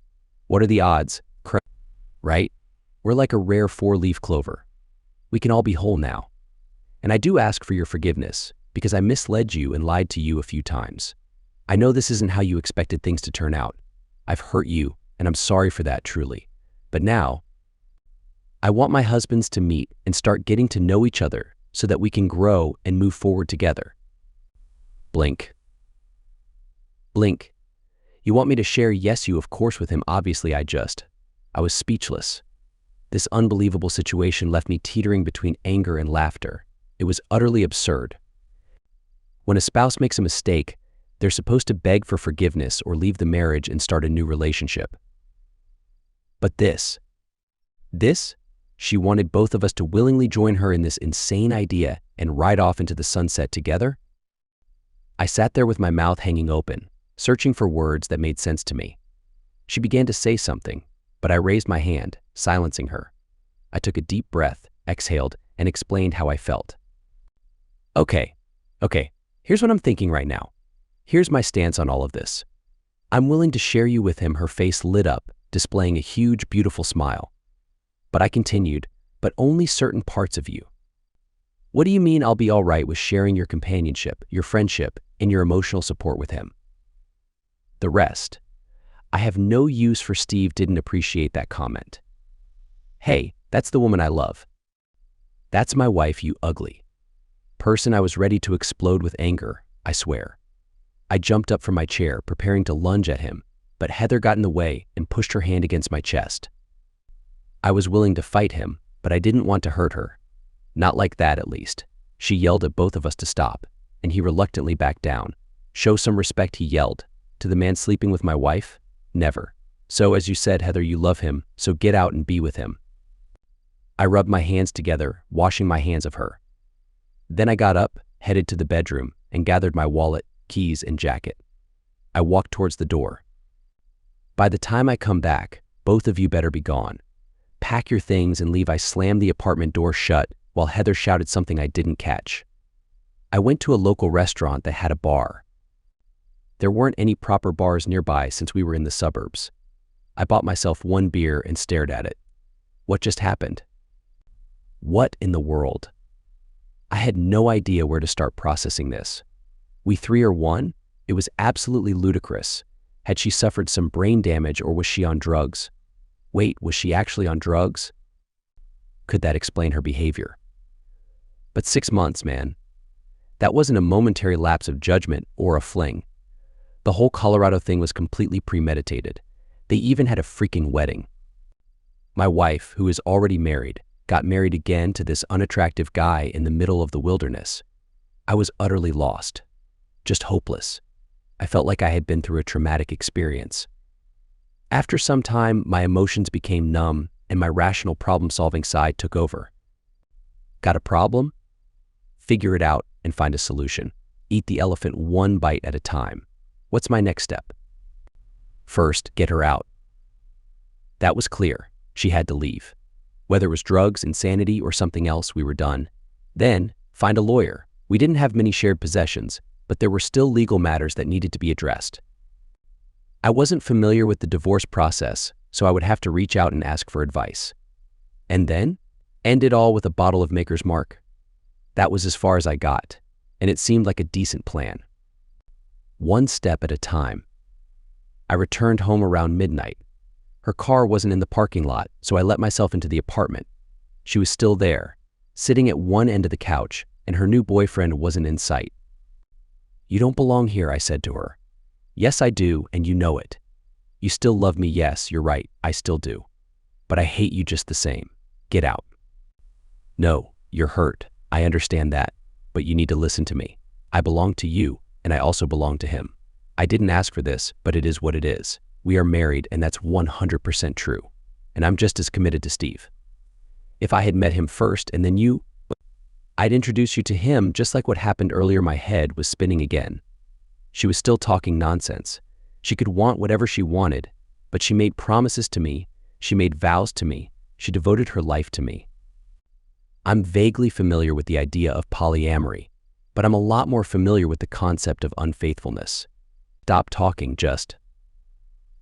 What are the odds? Right? We're like a rare four-leaf clover. We can all be whole now. And I do ask for your forgiveness, because I misled you and lied to you a few times. I know this isn't how you expected things to turn out. I've hurt you, and I'm sorry for that, truly. But now, I want my husbands to meet and start getting to know each other so that we can grow and move forward together. Blink. Blink. You want me to share yes you of course with him? Obviously I was speechless. This unbelievable situation left me teetering between anger and laughter. It was utterly absurd. When a spouse makes a mistake, they're supposed to beg for forgiveness or leave the marriage and start a new relationship. But this, she wanted both of us to willingly join her in this insane idea and ride off into the sunset together? I sat there with my mouth hanging open, searching for words that made sense to me. She began to say something, but I raised my hand, silencing her. I took a deep breath, exhaled, and explained how I felt. Okay, here's what I'm thinking right now. Here's my stance on all of this. I'm willing to share you with him. Her face lit up, displaying a huge, beautiful smile. But I continued, but only certain parts of you. What do you mean I'll be all right with sharing your companionship, your friendship, and your emotional support with him? The rest. I have no use for Steve. Didn't appreciate that comment. Hey, that's the woman I love. That's my wife, you ugly person. I was ready to explode with anger, I swear. I jumped up from my chair, preparing to lunge at him, but Heather got in the way and pushed her hand against my chest. I was willing to fight him, but I didn't want to hurt her. Not like that, at least. She yelled at both of us to stop, and he reluctantly backed down. Show some respect, he yelled. To the man sleeping with my wife? Never. So, as you said, Heather, you love him, so get out and be with him. I rubbed my hands together, washing my hands of her. Then I got up, headed to the bedroom, and gathered my wallet, keys, and jacket. I walked towards the door. By the time I come back, both of you better be gone. Pack your things and leave. I slammed the apartment door shut while Heather shouted something I didn't catch. I went to a local restaurant that had a bar. There weren't any proper bars nearby since we were in the suburbs. I bought myself one beer and stared at it. What just happened? What in the world? I had no idea where to start processing this. We three are one? It was absolutely ludicrous. Had she suffered some brain damage or was she on drugs? Wait, was she actually on drugs? Could that explain her behavior? But 6 months, man. That wasn't a momentary lapse of judgment or a fling. The whole Colorado thing was completely premeditated. They even had a freaking wedding. My wife, who is already married, got married again to this unattractive guy in the middle of the wilderness. I was utterly lost, just hopeless. I felt like I had been through a traumatic experience. After some time, my emotions became numb and my rational problem-solving side took over. Got a problem? Figure it out and find a solution. Eat the elephant one bite at a time. What's my next step? First, get her out. That was clear. She had to leave. Whether it was drugs, insanity, or something else, we were done. Then, find a lawyer. We didn't have many shared possessions, but there were still legal matters that needed to be addressed. I wasn't familiar with the divorce process, so I would have to reach out and ask for advice. And then, end it all with a bottle of Maker's Mark. That was as far as I got, and it seemed like a decent plan. One step at a time. I returned home around midnight. Her car wasn't in the parking lot, so I let myself into the apartment. She was still there, sitting at one end of the couch, and her new boyfriend wasn't in sight. "You don't belong here," I said to her. "Yes, I do, and you know it. You still love me, yes, you're right, I still do. But I hate you just the same. Get out." "No, you're hurt. I understand that, but you need to listen to me. I belong to you, and I also belong to him. I didn't ask for this, but it is what it is. We are married, and that's 100% true. And I'm just as committed to Steve. If I had met him first and then you, I'd introduce you to him just like what happened earlier." My head was spinning again. She was still talking nonsense. She could want whatever she wanted, but she made promises to me, she made vows to me, she devoted her life to me. I'm vaguely familiar with the idea of polyamory, but I'm a lot more familiar with the concept of unfaithfulness. Stop talking, just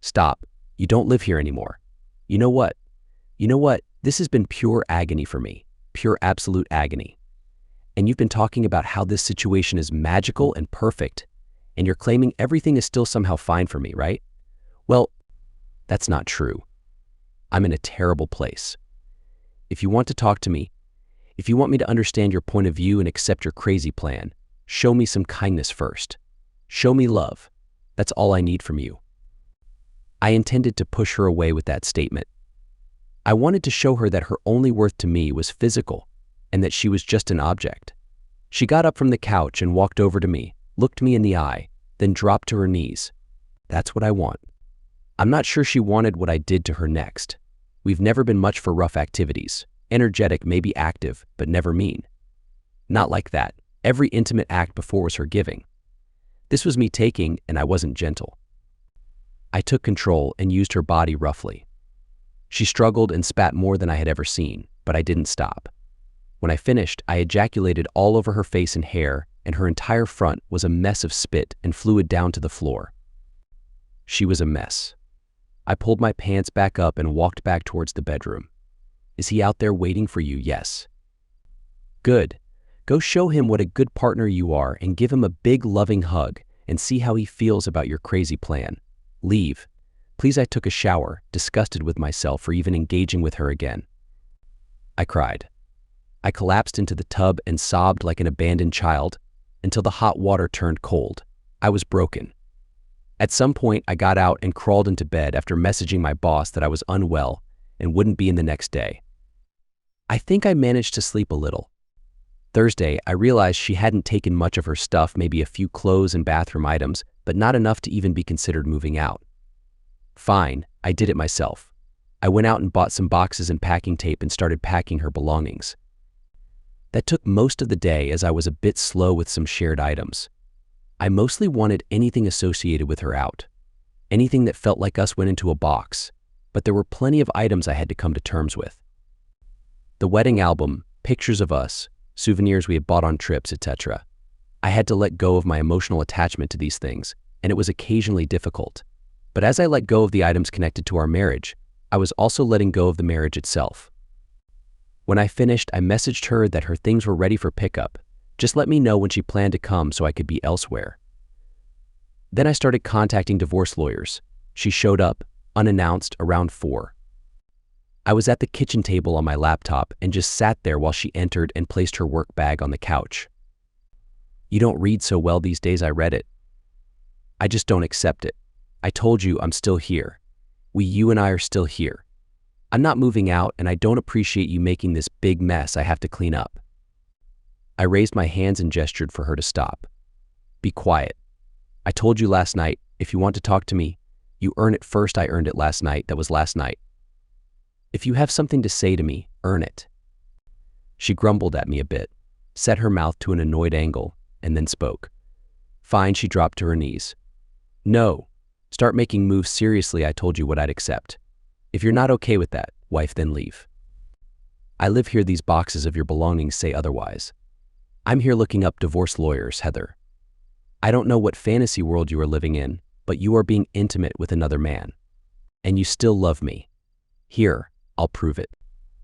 stop. You don't live here anymore. You know what? This has been pure agony for me, pure absolute agony. And you've been talking about how this situation is magical and perfect, and you're claiming everything is still somehow fine for me, right? Well, that's not true. I'm in a terrible place. If you want to talk to me, if you want me to understand your point of view and accept your crazy plan, show me some kindness first. Show me love. That's all I need from you. I intended to push her away with that statement. I wanted to show her that her only worth to me was physical and that she was just an object. She got up from the couch and walked over to me, looked me in the eye, then dropped to her knees. That's what I want. I'm not sure she wanted what I did to her next. We've never been much for rough activities. Energetic, maybe active, but never mean. Not like that. Every intimate act before was her giving. This was me taking, and I wasn't gentle. I took control and used her body roughly. She struggled and spat more than I had ever seen, but I didn't stop. When I finished, I ejaculated all over her face and hair, and her entire front was a mess of spit and fluid down to the floor. She was a mess. I pulled my pants back up and walked back towards the bedroom. "Is he out there waiting for you?" "Yes." "Good. Go show him what a good partner you are and give him a big loving hug and see how he feels about your crazy plan. Leave. Please." I took a shower, disgusted with myself for even engaging with her again. I cried. I collapsed into the tub and sobbed like an abandoned child until the hot water turned cold. I was broken. At some point, I got out and crawled into bed after messaging my boss that I was unwell and wouldn't be in the next day. I think I managed to sleep a little. Thursday, I realized she hadn't taken much of her stuff, maybe a few clothes and bathroom items, but not enough to even be considered moving out. Fine, I did it myself. I went out and bought some boxes and packing tape and started packing her belongings. That took most of the day as I was a bit slow with some shared items. I mostly wanted anything associated with her out. Anything that felt like us went into a box, but there were plenty of items I had to come to terms with. The wedding album, pictures of us, souvenirs we had bought on trips, etc. I had to let go of my emotional attachment to these things, and it was occasionally difficult. But as I let go of the items connected to our marriage, I was also letting go of the marriage itself. When I finished, I messaged her that her things were ready for pickup. Just let me know when she planned to come so I could be elsewhere. Then I started contacting divorce lawyers. She showed up, unannounced, around 4. I was at the kitchen table on my laptop and just sat there while she entered and placed her work bag on the couch. "You don't read so well these days," I read it. "I just don't accept it. I told you I'm still here. You and I are still here. I'm not moving out, and I don't appreciate you making this big mess I have to clean up." I raised my hands and gestured for her to stop. "Be quiet. I told you last night, if you want to talk to me, you earn it first. I earned it last night. That was last night. If you have something to say to me, earn it." She grumbled at me a bit, set her mouth to an annoyed angle, and then spoke. "Fine," she dropped to her knees. "No. Start making moves seriously. I told you what I'd accept. If you're not okay with that, wife, then leave. I live here. These boxes of your belongings say otherwise. I'm here looking up divorce lawyers, Heather. I don't know what fantasy world you are living in, but you are being intimate with another man. And you still love me. Here, I'll prove it.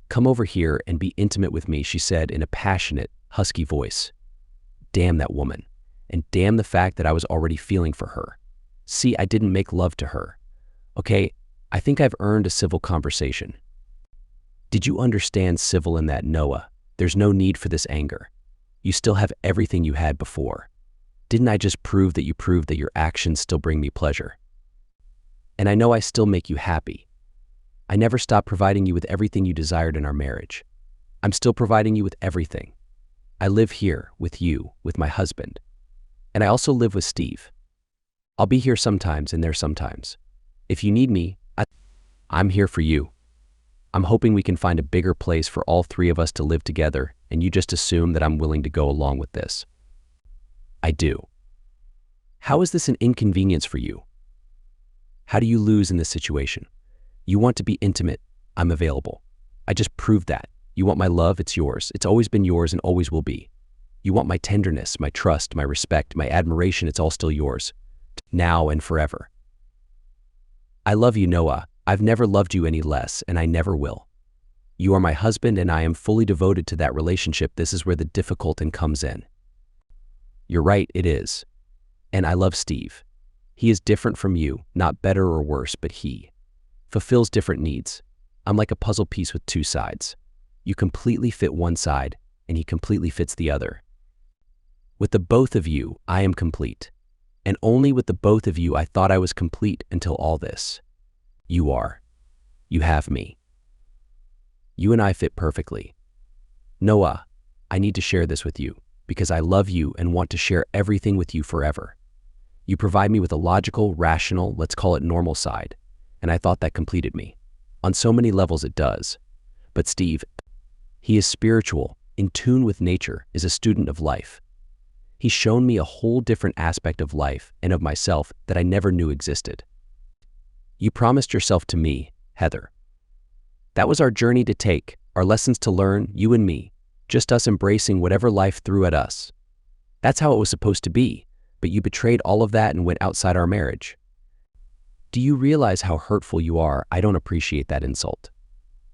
Come over here and be intimate with me," she said in a passionate, husky voice. Damn that woman, and damn the fact that I was already feeling for her. See, I didn't make love to her. Okay, I think I've earned a civil conversation. Did you understand civil in that, Noah? There's no need for this anger. You still have everything you had before. Didn't I just prove that you proved that your actions still bring me pleasure? And I know I still make you happy. I never stopped providing you with everything you desired in our marriage. I'm still providing you with everything. I live here with you, with my husband. And I also live with Steve. I'll be here sometimes and there sometimes. If you need me, I'm here for you. I'm hoping we can find a bigger place for all 3 of us to live together, and you just assume that I'm willing to go along with this. I do. How is this an inconvenience for you? How do you lose in this situation? You want to be intimate. I'm available. I just proved that. You want my love, it's yours. It's always been yours and always will be. You want my tenderness, my trust, my respect, my admiration, it's all still yours. Now and forever. I love you, Noah. I've never loved you any less, and I never will. You are my husband, and I am fully devoted to that relationship. This is where the difficult comes in. You're right, it is. And I love Steve. He is different from you, not better or worse, but he fulfills different needs. I'm like a puzzle piece with 2 sides. You completely fit one side, and he completely fits the other. With the both of you, I am complete. And only with the both of you I thought I was complete until all this. You are. You have me. You and I fit perfectly. Noah, I need to share this with you because I love you and want to share everything with you forever. You provide me with a logical, rational, let's call it normal side, and I thought that completed me. On so many levels it does. But Steve, he is spiritual, in tune with nature, is a student of life. He's shown me a whole different aspect of life and of myself that I never knew existed. You promised yourself to me, Heather. That was our journey to take, our lessons to learn, you and me, just us embracing whatever life threw at us. That's how it was supposed to be, but you betrayed all of that and went outside our marriage. Do you realize how hurtful you are? I don't appreciate that insult.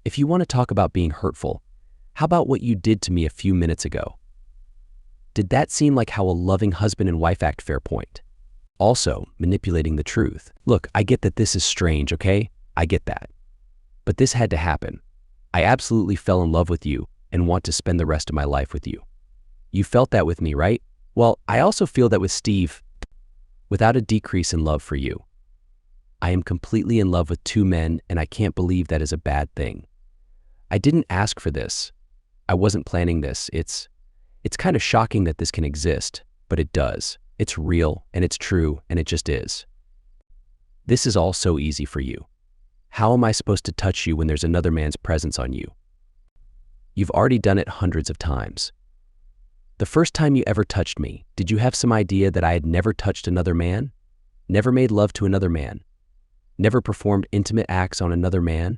If you want to talk about being hurtful, how about what you did to me a few minutes ago? Did that seem like how a loving husband and wife act? Fair point. Also, manipulating the truth. Look, I get that this is strange, okay? I get that. But this had to happen. I absolutely fell in love with you and want to spend the rest of my life with you. You felt that with me, right? Well, I also feel that with Steve, without a decrease in love for you. I am completely in love with 2 men, and I can't believe that is a bad thing. I didn't ask for this. I wasn't planning this. It's kind of shocking that this can exist, but it does. It's real, and it's true, and it just is. This is all so easy for you. How am I supposed to touch you when there's another man's presence on you? You've already done it hundreds of times. The first time you ever touched me, did you have some idea that I had never touched another man? Never made love to another man? Never performed intimate acts on another man?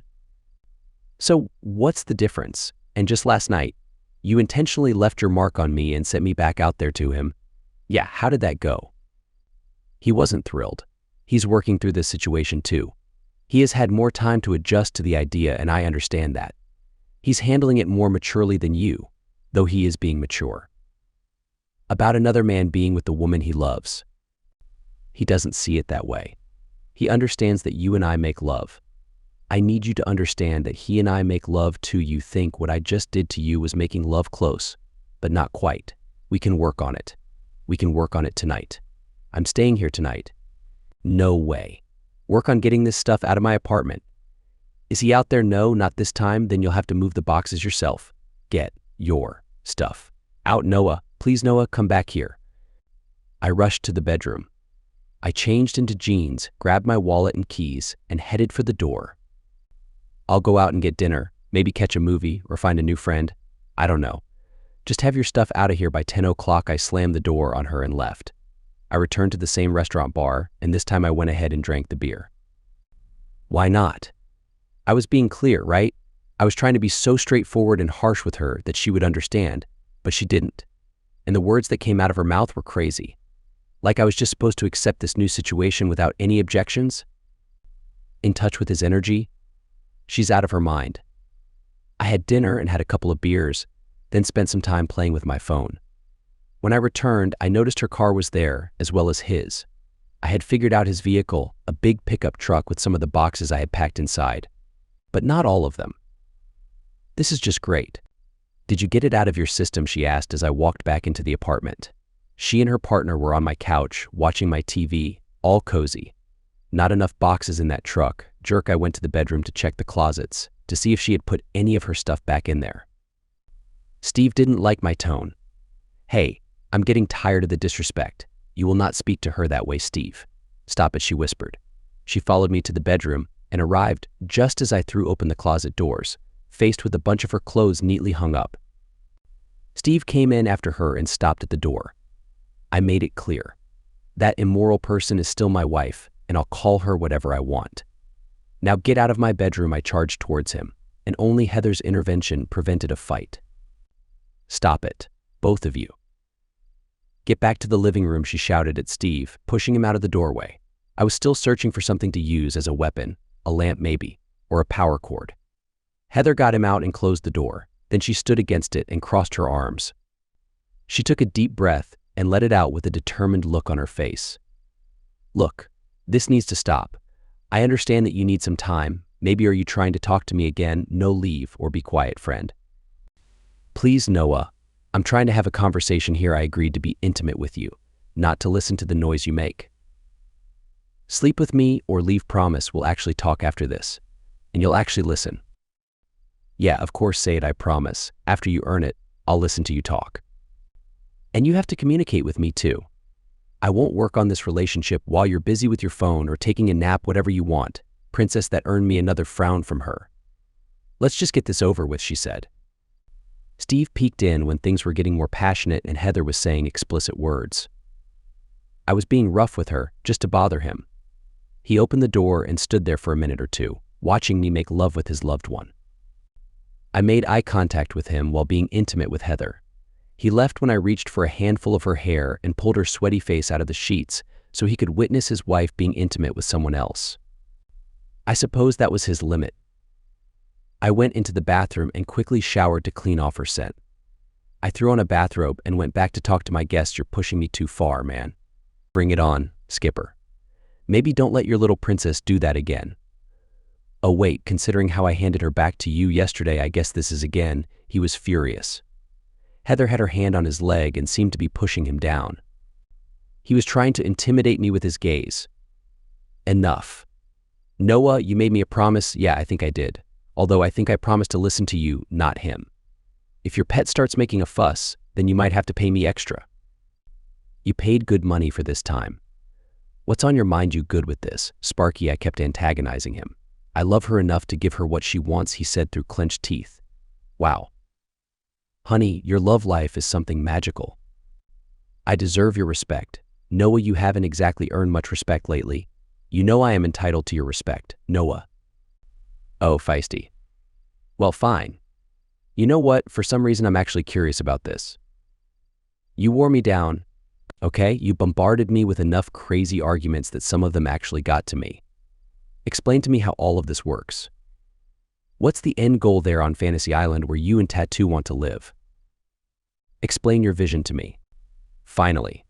So what's the difference? And just last night, you intentionally left your mark on me and sent me back out there to him. Yeah, how did that go? He wasn't thrilled. He's working through this situation too. He has had more time to adjust to the idea, and I understand that. He's handling it more maturely than you, though he is being mature. About another man being with the woman he loves. He doesn't see it that way. He understands that you and I make love. I need you to understand that he and I make love too. You think what I just did to you was making love close, but not quite. We can work on it. We can work on it tonight. I'm staying here tonight. No way. Work on getting this stuff out of my apartment. Is he out there? No, not this time. Then you'll have to move the boxes yourself. Get your stuff out, Noah. Please, Noah, come back here. I rushed to the bedroom. I changed into jeans, grabbed my wallet and keys, and headed for the door. I'll go out and get dinner, maybe catch a movie or find a new friend. I don't know. Just have your stuff out of here by 10 o'clock. I slammed the door on her and left. I returned to the same restaurant bar, and this time I went ahead and drank the beer. Why not? I was being clear, right? I was trying to be so straightforward and harsh with her that she would understand, but she didn't. And the words that came out of her mouth were crazy. Like I was just supposed to accept this new situation without any objections? In touch with his energy? She's out of her mind. I had dinner and had a couple of beers, then spent some time playing with my phone. When I returned, I noticed her car was there, as well as his. I had figured out his vehicle, a big pickup truck with some of the boxes I had packed inside. But not all of them. This is just great. Did you get it out of your system? She asked as I walked back into the apartment. She and her partner were on my couch, watching my TV, all cozy. Not enough boxes in that truck. Jerk, I went to the bedroom to check the closets, to see if she had put any of her stuff back in there. Steve didn't like my tone. Hey, I'm getting tired of the disrespect. You will not speak to her that way, Steve. Stop it, she whispered. She followed me to the bedroom and arrived just as I threw open the closet doors, faced with a bunch of her clothes neatly hung up. Steve came in after her and stopped at the door. I made it clear. That immoral person is still my wife, and I'll call her whatever I want. Now get out of my bedroom, I charged towards him, and only Heather's intervention prevented a fight. Stop it, both of you. Get back to the living room, she shouted at Steve, pushing him out of the doorway. I was still searching for something to use as a weapon, a lamp maybe, or a power cord. Heather got him out and closed the door. Then she stood against it and crossed her arms. She took a deep breath and let it out with a determined look on her face. Look, this needs to stop. I understand that you need some time. Maybe are you trying to talk to me again? No, leave or be quiet, friend. Please, Noah. I'm trying to have a conversation here. I agreed to be intimate with you, not to listen to the noise you make. Sleep with me or leave. Promise we'll actually talk after this, and you'll actually listen. Yeah, of course, say it, I promise. After you earn it, I'll listen to you talk. And you have to communicate with me too. I won't work on this relationship while you're busy with your phone or taking a nap, whatever you want. Princess, that earned me another frown from her. Let's just get this over with, she said. Steve peeked in when things were getting more passionate and Heather was saying explicit words. I was being rough with her, just to bother him. He opened the door and stood there for a minute or two, watching me make love with his loved one. I made eye contact with him while being intimate with Heather. He left when I reached for a handful of her hair and pulled her sweaty face out of the sheets so he could witness his wife being intimate with someone else. I suppose that was his limit. I went into the bathroom and quickly showered to clean off her scent. I threw on a bathrobe and went back to talk to my guest. You're pushing me too far, man. Bring it on, Skipper. Maybe don't let your little princess do that again. Oh wait, considering how I handed her back to you yesterday, I guess this is again. He was furious. Heather had her hand on his leg and seemed to be pushing him down. He was trying to intimidate me with his gaze. Enough. Noah, you made me a promise. Yeah, I think I did. Although I think I promised to listen to you, not him. If your pet starts making a fuss, then you might have to pay me extra. You paid good money for this time. What's on your mind? You good with this? Sparky, I kept antagonizing him. I love her enough to give her what she wants, he said through clenched teeth. Wow. Honey, your love life is something magical. I deserve your respect. Noah, you haven't exactly earned much respect lately. You know I am entitled to your respect, Noah. Oh, feisty. Well, fine. You know what? For some reason, I'm actually curious about this. You wore me down, okay? You bombarded me with enough crazy arguments that some of them actually got to me. Explain to me how all of this works. What's the end goal there on Fantasy Island where you and Tattoo want to live? Explain your vision to me. Finally.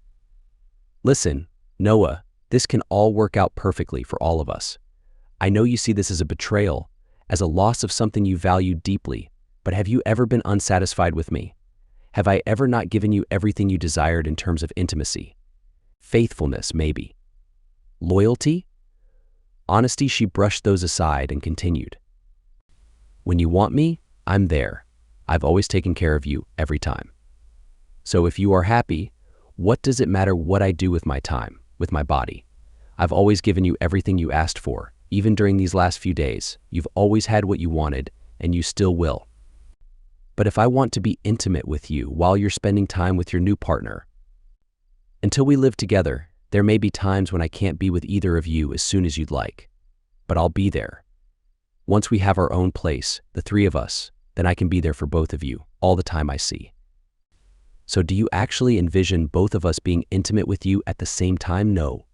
Listen, Noah, this can all work out perfectly for all of us. I know you see this as a betrayal, as a loss of something you value deeply, but have you ever been unsatisfied with me? Have I ever not given you everything you desired in terms of intimacy? Faithfulness, maybe. Loyalty? Honesty? She brushed those aside and continued. When you want me, I'm there. I've always taken care of you every time. So if you are happy, what does it matter what I do with my time, with my body? I've always given you everything you asked for. Even during these last few days, you've always had what you wanted, and you still will. But if I want to be intimate with you while you're spending time with your new partner, until we live together, there may be times when I can't be with either of you as soon as you'd like. But I'll be there. Once we have our own place, the three of us, then I can be there for both of you all the time I see. So do you actually envision both of us being intimate with you at the same time? No.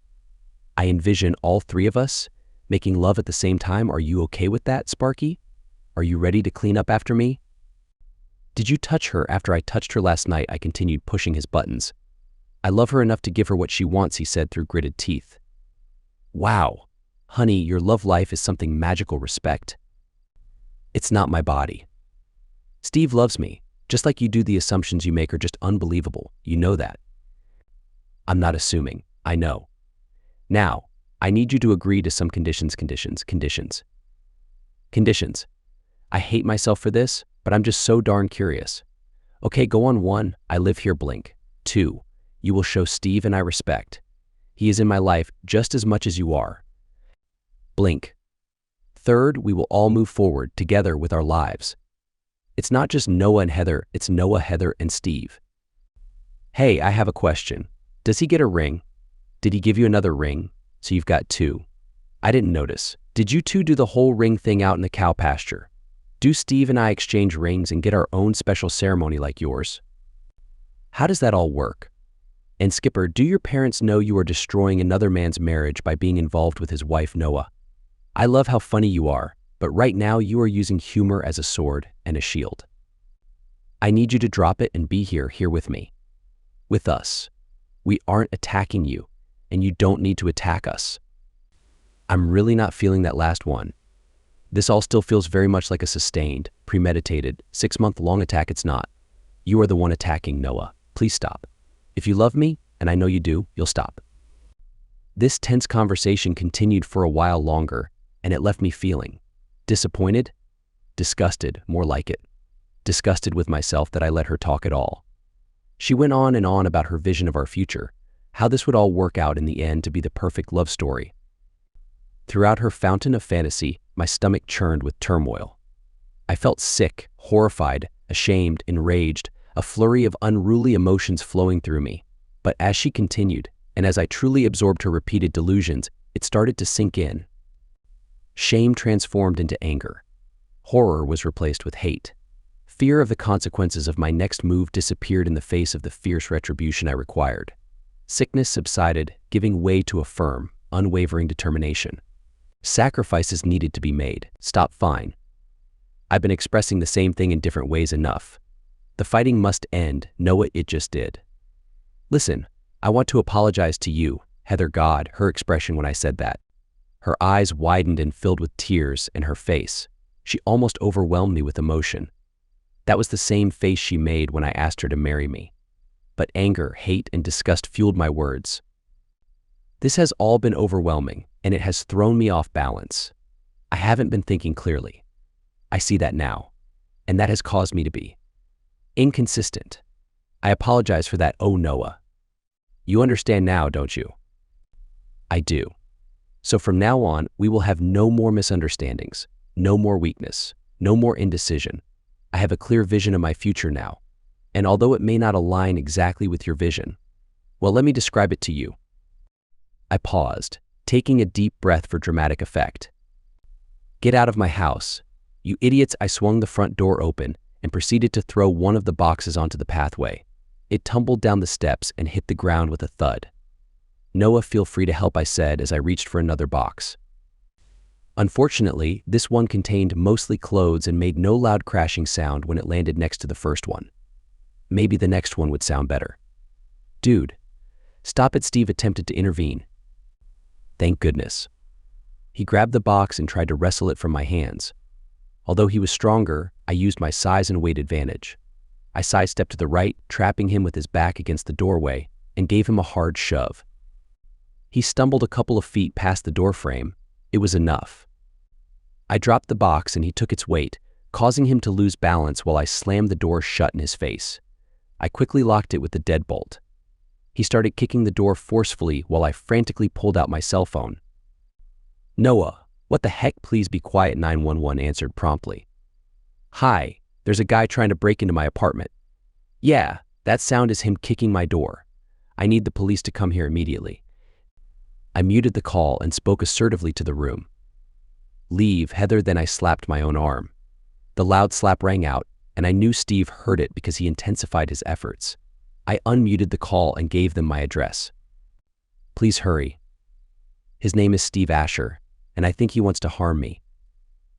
I envision all three of us making love at the same time. Are you okay with that, Sparky? Are you ready to clean up after me? Did you touch her after I touched her last night? I continued pushing his buttons. I love her enough to give her what she wants, he said through gritted teeth. Wow. Honey, your love life is something magical. Respect. It's not my body. Steve loves me, just like you do. The assumptions you make are just unbelievable. You know that. I'm not assuming. I know. Now, I need you to agree to some conditions. Conditions. I hate myself for this, but I'm just so darn curious. Okay, go on. 1, I live here. Blink. 2, you will show Steve and I respect. He is in my life just as much as you are. Blink. 3rd, we will all move forward together with our lives. It's not just Noah and Heather, it's Noah, Heather, and Steve. Hey, I have a question. Does he get a ring? Did he give you another ring? So you've got 2. I didn't notice. Did you 2 do the whole ring thing out in the cow pasture? Do Steve and I exchange rings and get our own special ceremony like yours? How does that all work? And Skipper, do your parents know you are destroying another man's marriage by being involved with his wife, Noah? I love how funny you are, but right now you are using humor as a sword and a shield. I need you to drop it and be here with me. With us. We aren't attacking you, and you don't need to attack us. I'm really not feeling that last one. This all still feels very much like a sustained, premeditated, 6-month-long attack. It's not. You are the one attacking, Noah. Please stop. If you love me, and I know you do, you'll stop. This tense conversation continued for a while longer, and it left me feeling disappointed, disgusted, more like it. Disgusted with myself that I let her talk at all. She went on and on about her vision of our future, how this would all work out in the end to be the perfect love story. Throughout her fountain of fantasy, my stomach churned with turmoil. I felt sick, horrified, ashamed, enraged, a flurry of unruly emotions flowing through me. But as she continued, and as I truly absorbed her repeated delusions, it started to sink in. Shame transformed into anger. Horror was replaced with hate. Fear of the consequences of my next move disappeared in the face of the fierce retribution I required. Sickness subsided, giving way to a firm, unwavering determination. Sacrifices needed to be made. Stop. Fine. I've been expressing the same thing in different ways enough. The fighting must end. Noah, it just did. Listen, I want to apologize to you, Heather. God, her expression when I said that. Her eyes widened and filled with tears, and her face. She almost overwhelmed me with emotion. That was the same face she made when I asked her to marry me. But anger, hate, and disgust fueled my words. This has all been overwhelming, and it has thrown me off balance. I haven't been thinking clearly. I see that now, and that has caused me to be inconsistent. I apologize for that. Oh, Noah. You understand now, don't you? I do. So from now on, we will have no more misunderstandings, no more weakness, no more indecision. I have a clear vision of my future now, And although it may not align exactly with your vision, well, let me describe it to you. I paused, taking a deep breath for dramatic effect. Get out of my house. You idiots. I swung the front door open and proceeded to throw one of the boxes onto the pathway. It tumbled down the steps and hit the ground with a thud. Noah, feel free to help, I said as I reached for another box. Unfortunately, this one contained mostly clothes and made no loud crashing sound when it landed next to the first one. Maybe the next one would sound better. Dude, stop it, Steve attempted to intervene. Thank goodness. He grabbed the box and tried to wrestle it from my hands. Although he was stronger, I used my size and weight advantage. I sidestepped to the right, trapping him with his back against the doorway, and gave him a hard shove. He stumbled a couple of feet past the doorframe. It was enough. I dropped the box and he took its weight, causing him to lose balance while I slammed the door shut in his face. I quickly locked it with the deadbolt. He started kicking the door forcefully while I frantically pulled out my cell phone. Noah, what the heck? Please be quiet, 911 answered promptly. Hi, there's a guy trying to break into my apartment. Yeah, that sound is him kicking my door. I need the police to come here immediately. I muted the call and spoke assertively to the room. Leave, Heather. Then I slapped my own arm. The loud slap rang out, and I knew Steve heard it because he intensified his efforts. I unmuted the call and gave them my address. Please hurry. His name is Steve Asher, and I think he wants to harm me.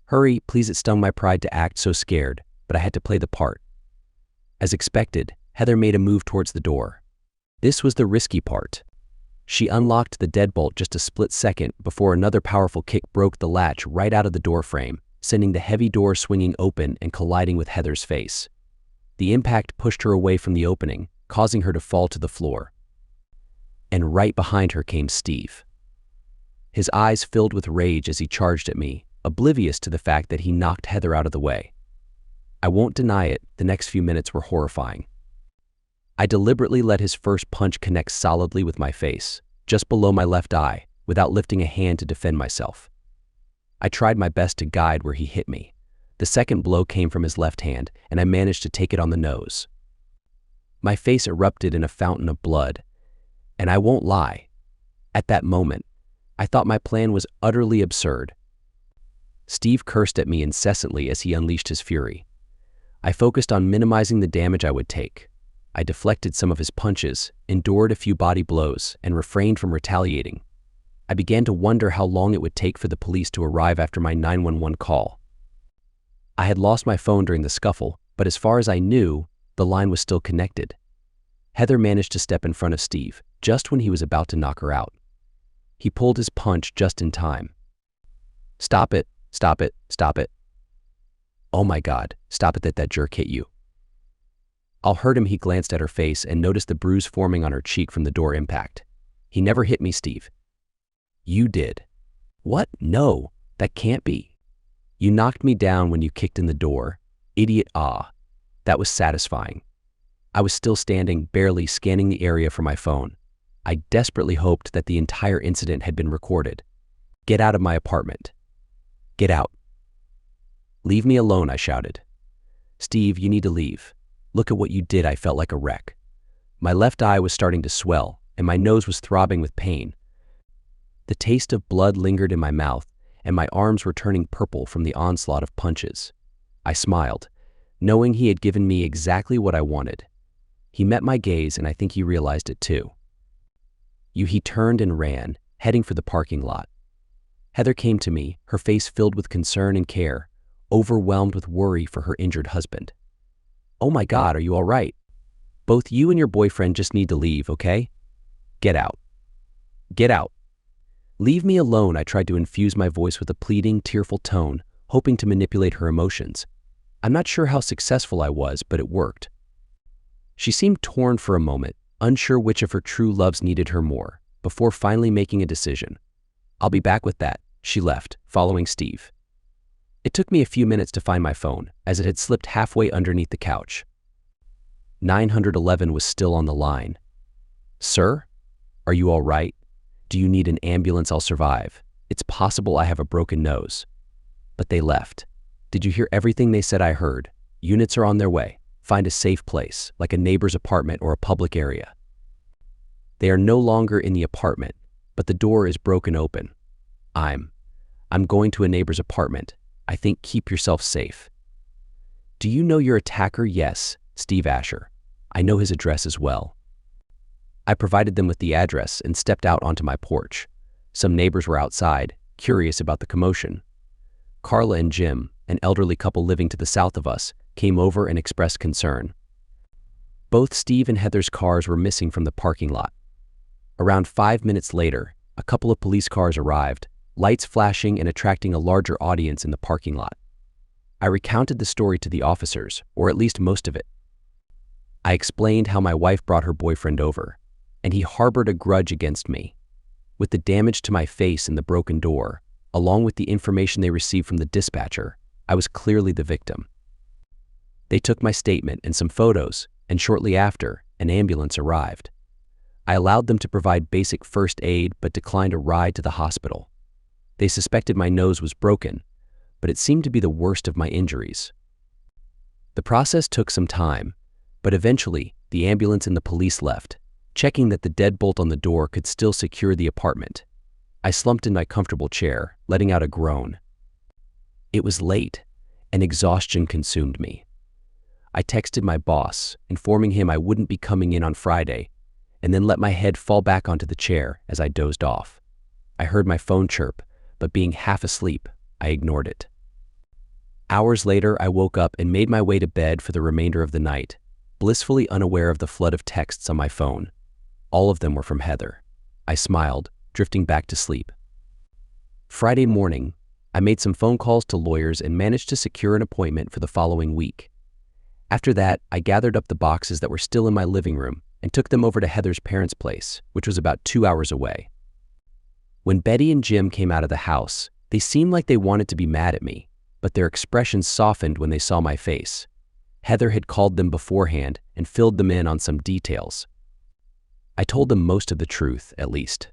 Hurry, please. It stung my pride to act so scared, but I had to play the part. As expected, Heather made a move towards the door. This was the risky part. She unlocked the deadbolt just a split second before another powerful kick broke the latch right out of the doorframe, sending the heavy door swinging open and colliding with Heather's face. The impact pushed her away from the opening, causing her to fall to the floor. And right behind her came Steve. His eyes filled with rage as he charged at me, oblivious to the fact that he knocked Heather out of the way. I won't deny it, the next few minutes were horrifying. I deliberately let his first punch connect solidly with my face, just below my left eye, without lifting a hand to defend myself. I tried my best to guide where he hit me. The second blow came from his left hand, and I managed to take it on the nose. My face erupted in a fountain of blood, and I won't lie. At that moment, I thought my plan was utterly absurd. Steve cursed at me incessantly as he unleashed his fury. I focused on minimizing the damage I would take. I deflected some of his punches, endured a few body blows, and refrained from retaliating. I began to wonder how long it would take for the police to arrive after my 911 call. I had lost my phone during the scuffle, but as far as I knew, the line was still connected. Heather managed to step in front of Steve, just when he was about to knock her out. He pulled his punch just in time. Stop it, stop it, stop it. Oh my God, stop it, that jerk hit you. I'll hurt him. He glanced at her face and noticed the bruise forming on her cheek from the door impact. He never hit me, Steve. You did. What? No, that can't be. You knocked me down when you kicked in the door. Idiot. Ah, that was satisfying. I was still standing, barely scanning the area for my phone. I desperately hoped that the entire incident had been recorded. Get out of my apartment. Get out. Leave me alone, I shouted. Steve, you need to leave. Look at what you did. I felt like a wreck. My left eye was starting to swell, and my nose was throbbing with pain. The taste of blood lingered in my mouth, and my arms were turning purple from the onslaught of punches. I smiled, knowing he had given me exactly what I wanted. He met my gaze, and I think he realized it too. He turned and ran, heading for the parking lot. Heather came to me, her face filled with concern and care, overwhelmed with worry for her injured husband. Oh my God, are you all right? Both you and your boyfriend just need to leave, okay? Get out. Get out. Leave me alone. I tried to infuse my voice with a pleading, tearful tone, hoping to manipulate her emotions. I'm not sure how successful I was, but it worked. She seemed torn for a moment, unsure which of her true loves needed her more, before finally making a decision. I'll be back with that. She left, following Steve. It took me a few minutes to find my phone, as it had slipped halfway underneath the couch. 911 was still on the line. Sir? Are you all right? Do you need an ambulance? I'll survive. It's possible I have a broken nose. But they left. Did you hear everything they said? I heard. Units are on their way. find a safe place, like a neighbor's apartment or a public area. They are no longer in the apartment, but the door is broken open. I'm going to a neighbor's apartment. I think keep yourself safe. Do you know your attacker? Yes, Steve Asher. I know his address as well. I provided them with the address and stepped out onto my porch. Some neighbors were outside, curious about the commotion. Carla and Jim, an elderly couple living to the south of us, came over and expressed concern. Both Steve and Heather's cars were missing from the parking lot. Around 5 minutes later, a couple of police cars arrived, lights flashing and attracting a larger audience in the parking lot. I recounted the story to the officers, or at least most of it. I explained how my wife brought her boyfriend over, and he harbored a grudge against me. With the damage to my face and the broken door, along with the information they received from the dispatcher, I was clearly the victim. They took my statement and some photos, and shortly after, an ambulance arrived. I allowed them to provide basic first aid but declined a ride to the hospital. They suspected my nose was broken, but it seemed to be the worst of my injuries. The process took some time, but eventually the ambulance and the police left, checking that the deadbolt on the door could still secure the apartment. I slumped in my comfortable chair, letting out a groan. It was late, and exhaustion consumed me. I texted my boss, informing him I wouldn't be coming in on Friday, and then let my head fall back onto the chair as I dozed off. I heard my phone chirp, but being half asleep, I ignored it. Hours later, I woke up and made my way to bed for the remainder of the night, blissfully unaware of the flood of texts on my phone. All of them were from Heather. I smiled, drifting back to sleep. Friday morning, I made some phone calls to lawyers and managed to secure an appointment for the following week. After that, I gathered up the boxes that were still in my living room and took them over to Heather's parents' place, which was about 2 hours away. When Betty and Jim came out of the house, they seemed like they wanted to be mad at me, but their expressions softened when they saw my face. Heather had called them beforehand and filled them in on some details. I told them most of the truth, at least.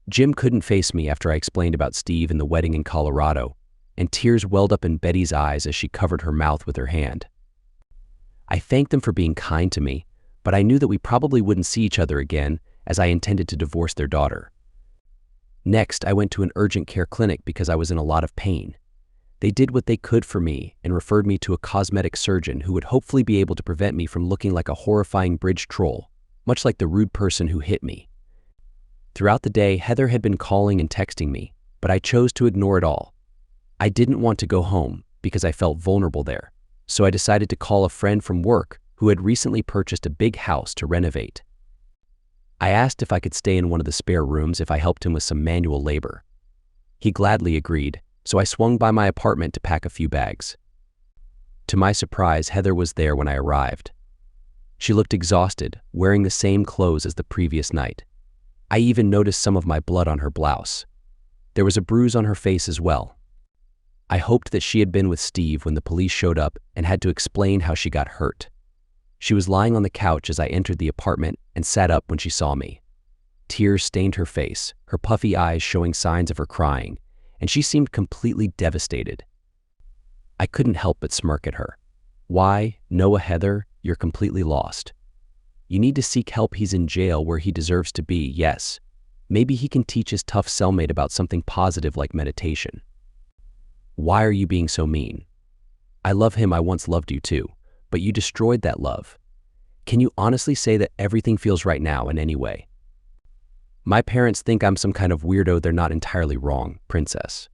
Jim couldn't face me after I explained about Steve and the wedding in Colorado, and tears welled up in Betty's eyes as she covered her mouth with her hand. I thanked them for being kind to me, but I knew that we probably wouldn't see each other again, as I intended to divorce their daughter. Next, I went to an urgent care clinic because I was in a lot of pain. They did what they could for me and referred me to a cosmetic surgeon who would hopefully be able to prevent me from looking like a horrifying bridge troll, much like the rude person who hit me. Throughout the day, Heather had been calling and texting me, but I chose to ignore it all. I didn't want to go home because I felt vulnerable there, so I decided to call a friend from work who had recently purchased a big house to renovate. I asked if I could stay in one of the spare rooms if I helped him with some manual labor. He gladly agreed, so I swung by my apartment to pack a few bags. To my surprise, Heather was there when I arrived. She looked exhausted, wearing the same clothes as the previous night. I even noticed some of my blood on her blouse. There was a bruise on her face as well. I hoped that she had been with Steve when the police showed up and had to explain how she got hurt. She was lying on the couch as I entered the apartment and sat up when she saw me. Tears stained her face, her puffy eyes showing signs of her crying, and she seemed completely devastated. I couldn't help but smirk at her. Why, Noah, Heather, you're completely lost. You need to seek help. He's in jail where he deserves to be, yes. Maybe he can teach his tough cellmate about something positive like meditation. Why are you being so mean? I love him. I once loved you too, but you destroyed that love. Can you honestly say that everything feels right now in any way? My parents think I'm some kind of weirdo. They're not entirely wrong, princess.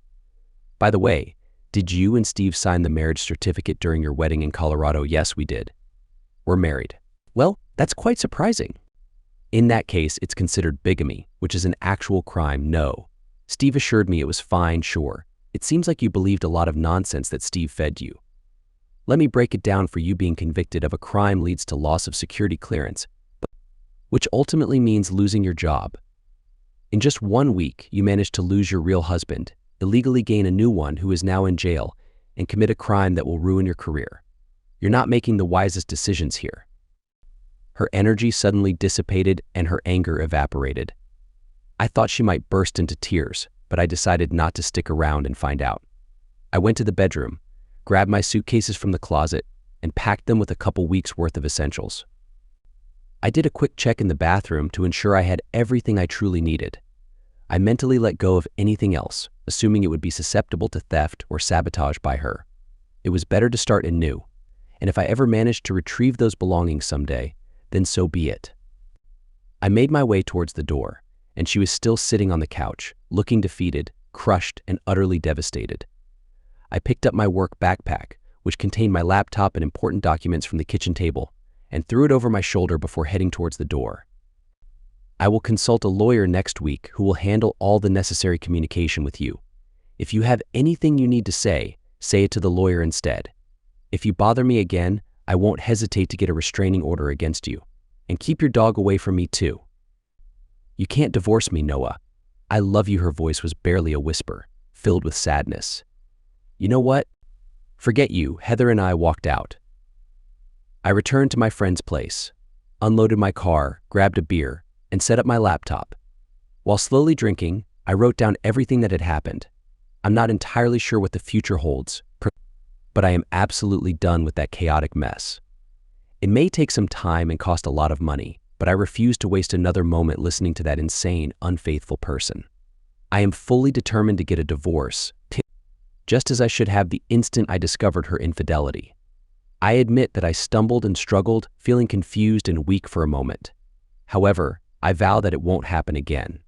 By the way, did you and Steve sign the marriage certificate during your wedding in Colorado? Yes, we did. We're married. Well, that's quite surprising. In that case, it's considered bigamy, which is an actual crime. No. Steve assured me it was fine, sure. It seems like you believed a lot of nonsense that Steve fed you. Let me break it down for you. Being convicted of a crime leads to loss of security clearance, which ultimately means losing your job. In just 1 week, you managed to lose your real husband, illegally gain a new one who is now in jail, and commit a crime that will ruin your career. You're not making the wisest decisions here. Her energy suddenly dissipated and her anger evaporated. I thought she might burst into tears, but I decided not to stick around and find out. I went to the bedroom, grabbed my suitcases from the closet, and packed them with a couple weeks' worth of essentials. I did a quick check in the bathroom to ensure I had everything I truly needed. I mentally let go of anything else, assuming it would be susceptible to theft or sabotage by her. It was better to start anew, and if I ever managed to retrieve those belongings someday, then so be it. I made my way towards the door, and she was still sitting on the couch, looking defeated, crushed, and utterly devastated. I picked up my work backpack, which contained my laptop and important documents from the kitchen table, and threw it over my shoulder before heading towards the door. I will consult a lawyer next week who will handle all the necessary communication with you. If you have anything you need to say it to the lawyer instead. If you bother me again, I won't hesitate to get a restraining order against you. And keep your dog away from me too. You can't divorce me, Noah. I love you. Her voice was barely a whisper, filled with sadness. You know what? Forget you. Heather and I walked out. I returned to my friend's place, unloaded my car, grabbed a beer, and set up my laptop. While slowly drinking, I wrote down everything that had happened. I'm not entirely sure what the future holds, but I am absolutely done with that chaotic mess. It may take some time and cost a lot of money, but I refuse to waste another moment listening to that insane, unfaithful person. I am fully determined to get a divorce, just as I should have the instant I discovered her infidelity. I admit that I stumbled and struggled, feeling confused and weak for a moment. However, I vow that it won't happen again.